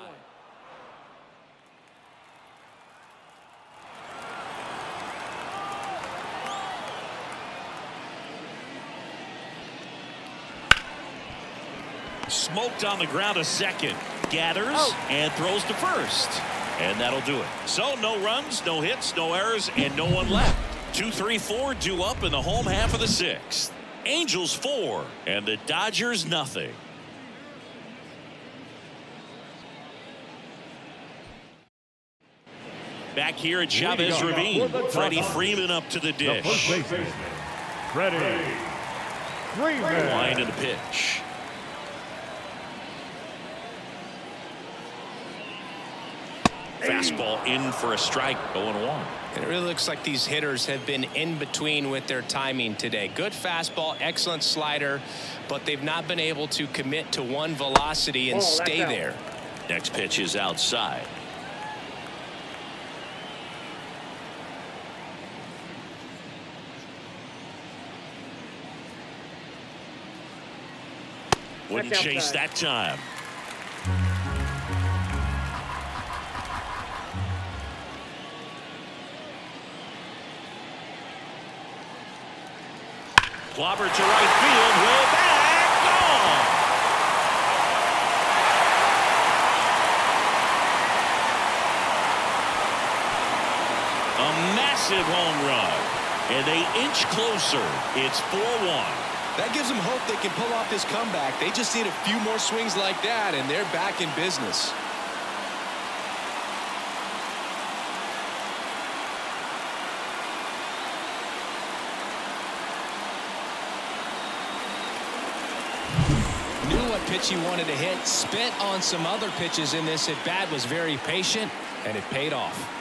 Smoked on the ground, a second. Gathers and throws to first. And that'll do it. So no runs, no hits, no errors, and no one left. 2-3-4 due up in the home half of the 6th. Angels 4 and the Dodgers nothing. Back here at Chavez Ravine, Freddie Freeman up to the The first dish. baseman, Freddie Freeman. Line in the pitch. Fastball in for a strike, 0-1. And it really looks like these hitters have been in between with their timing today. Good fastball, excellent slider, but they've not been able to commit to one velocity and stay there. Next pitch is outside. Wouldn't chase that time. Clobber to right field, way back, gone. A massive home run, and they inch closer. It's 4-1. That gives them hope they can pull off this comeback. They just need a few more swings like that, and they're back in business. Knew what pitch he wanted to hit, spent on some other pitches in this at bat, was very patient, and it paid off.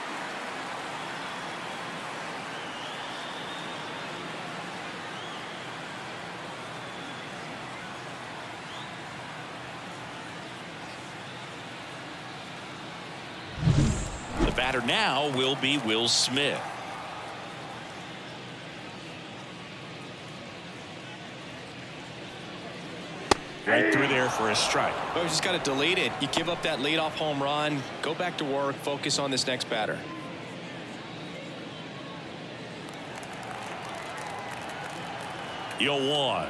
The batter now will be Will Smith. Right through there for a strike. Well, you just got to delete it. You give up that leadoff home run, go back to work, focus on this next batter. You'll one.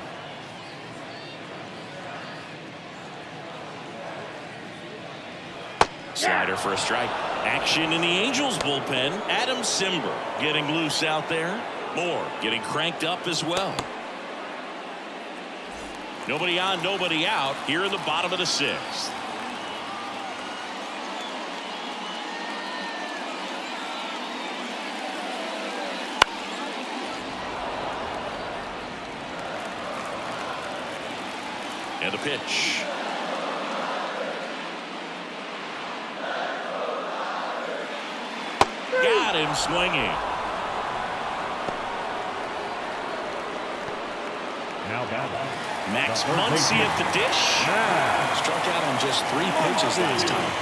Slider for a strike. Action in the Angels bullpen. Adam Simber getting loose out there. Moore getting cranked up as well. Nobody on, nobody out here in the bottom of the sixth. And the pitch. Got him swinging. Now batting. Max Muncy at the dish. Struck out on just 3 pitches last time.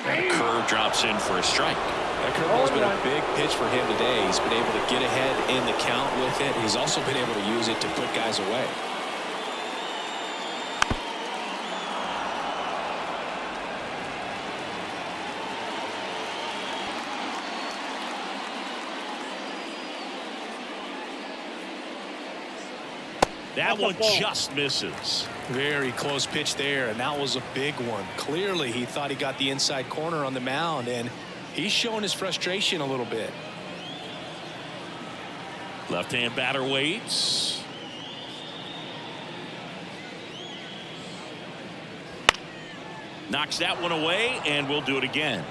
And a curve drops in for a strike. That curveball's been a big pitch for him today. He's been able to get ahead in the count with it. He's also been able to use it to put guys away. That one just misses. Very close pitch there, and that was a big one. Clearly, he thought he got the inside corner on the mound, and he's showing his frustration a little bit. Left-hand batter waits. Knocks that one away, and we'll do it again.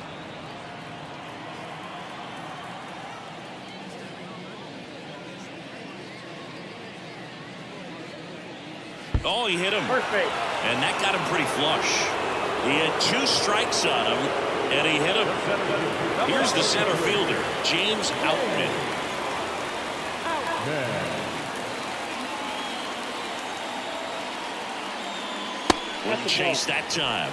Oh, he hit him. Perfect. And that got him pretty flush. He had 2 strikes on him, and he hit him. Here's the center fielder, James Outman. Wouldn't chase that time.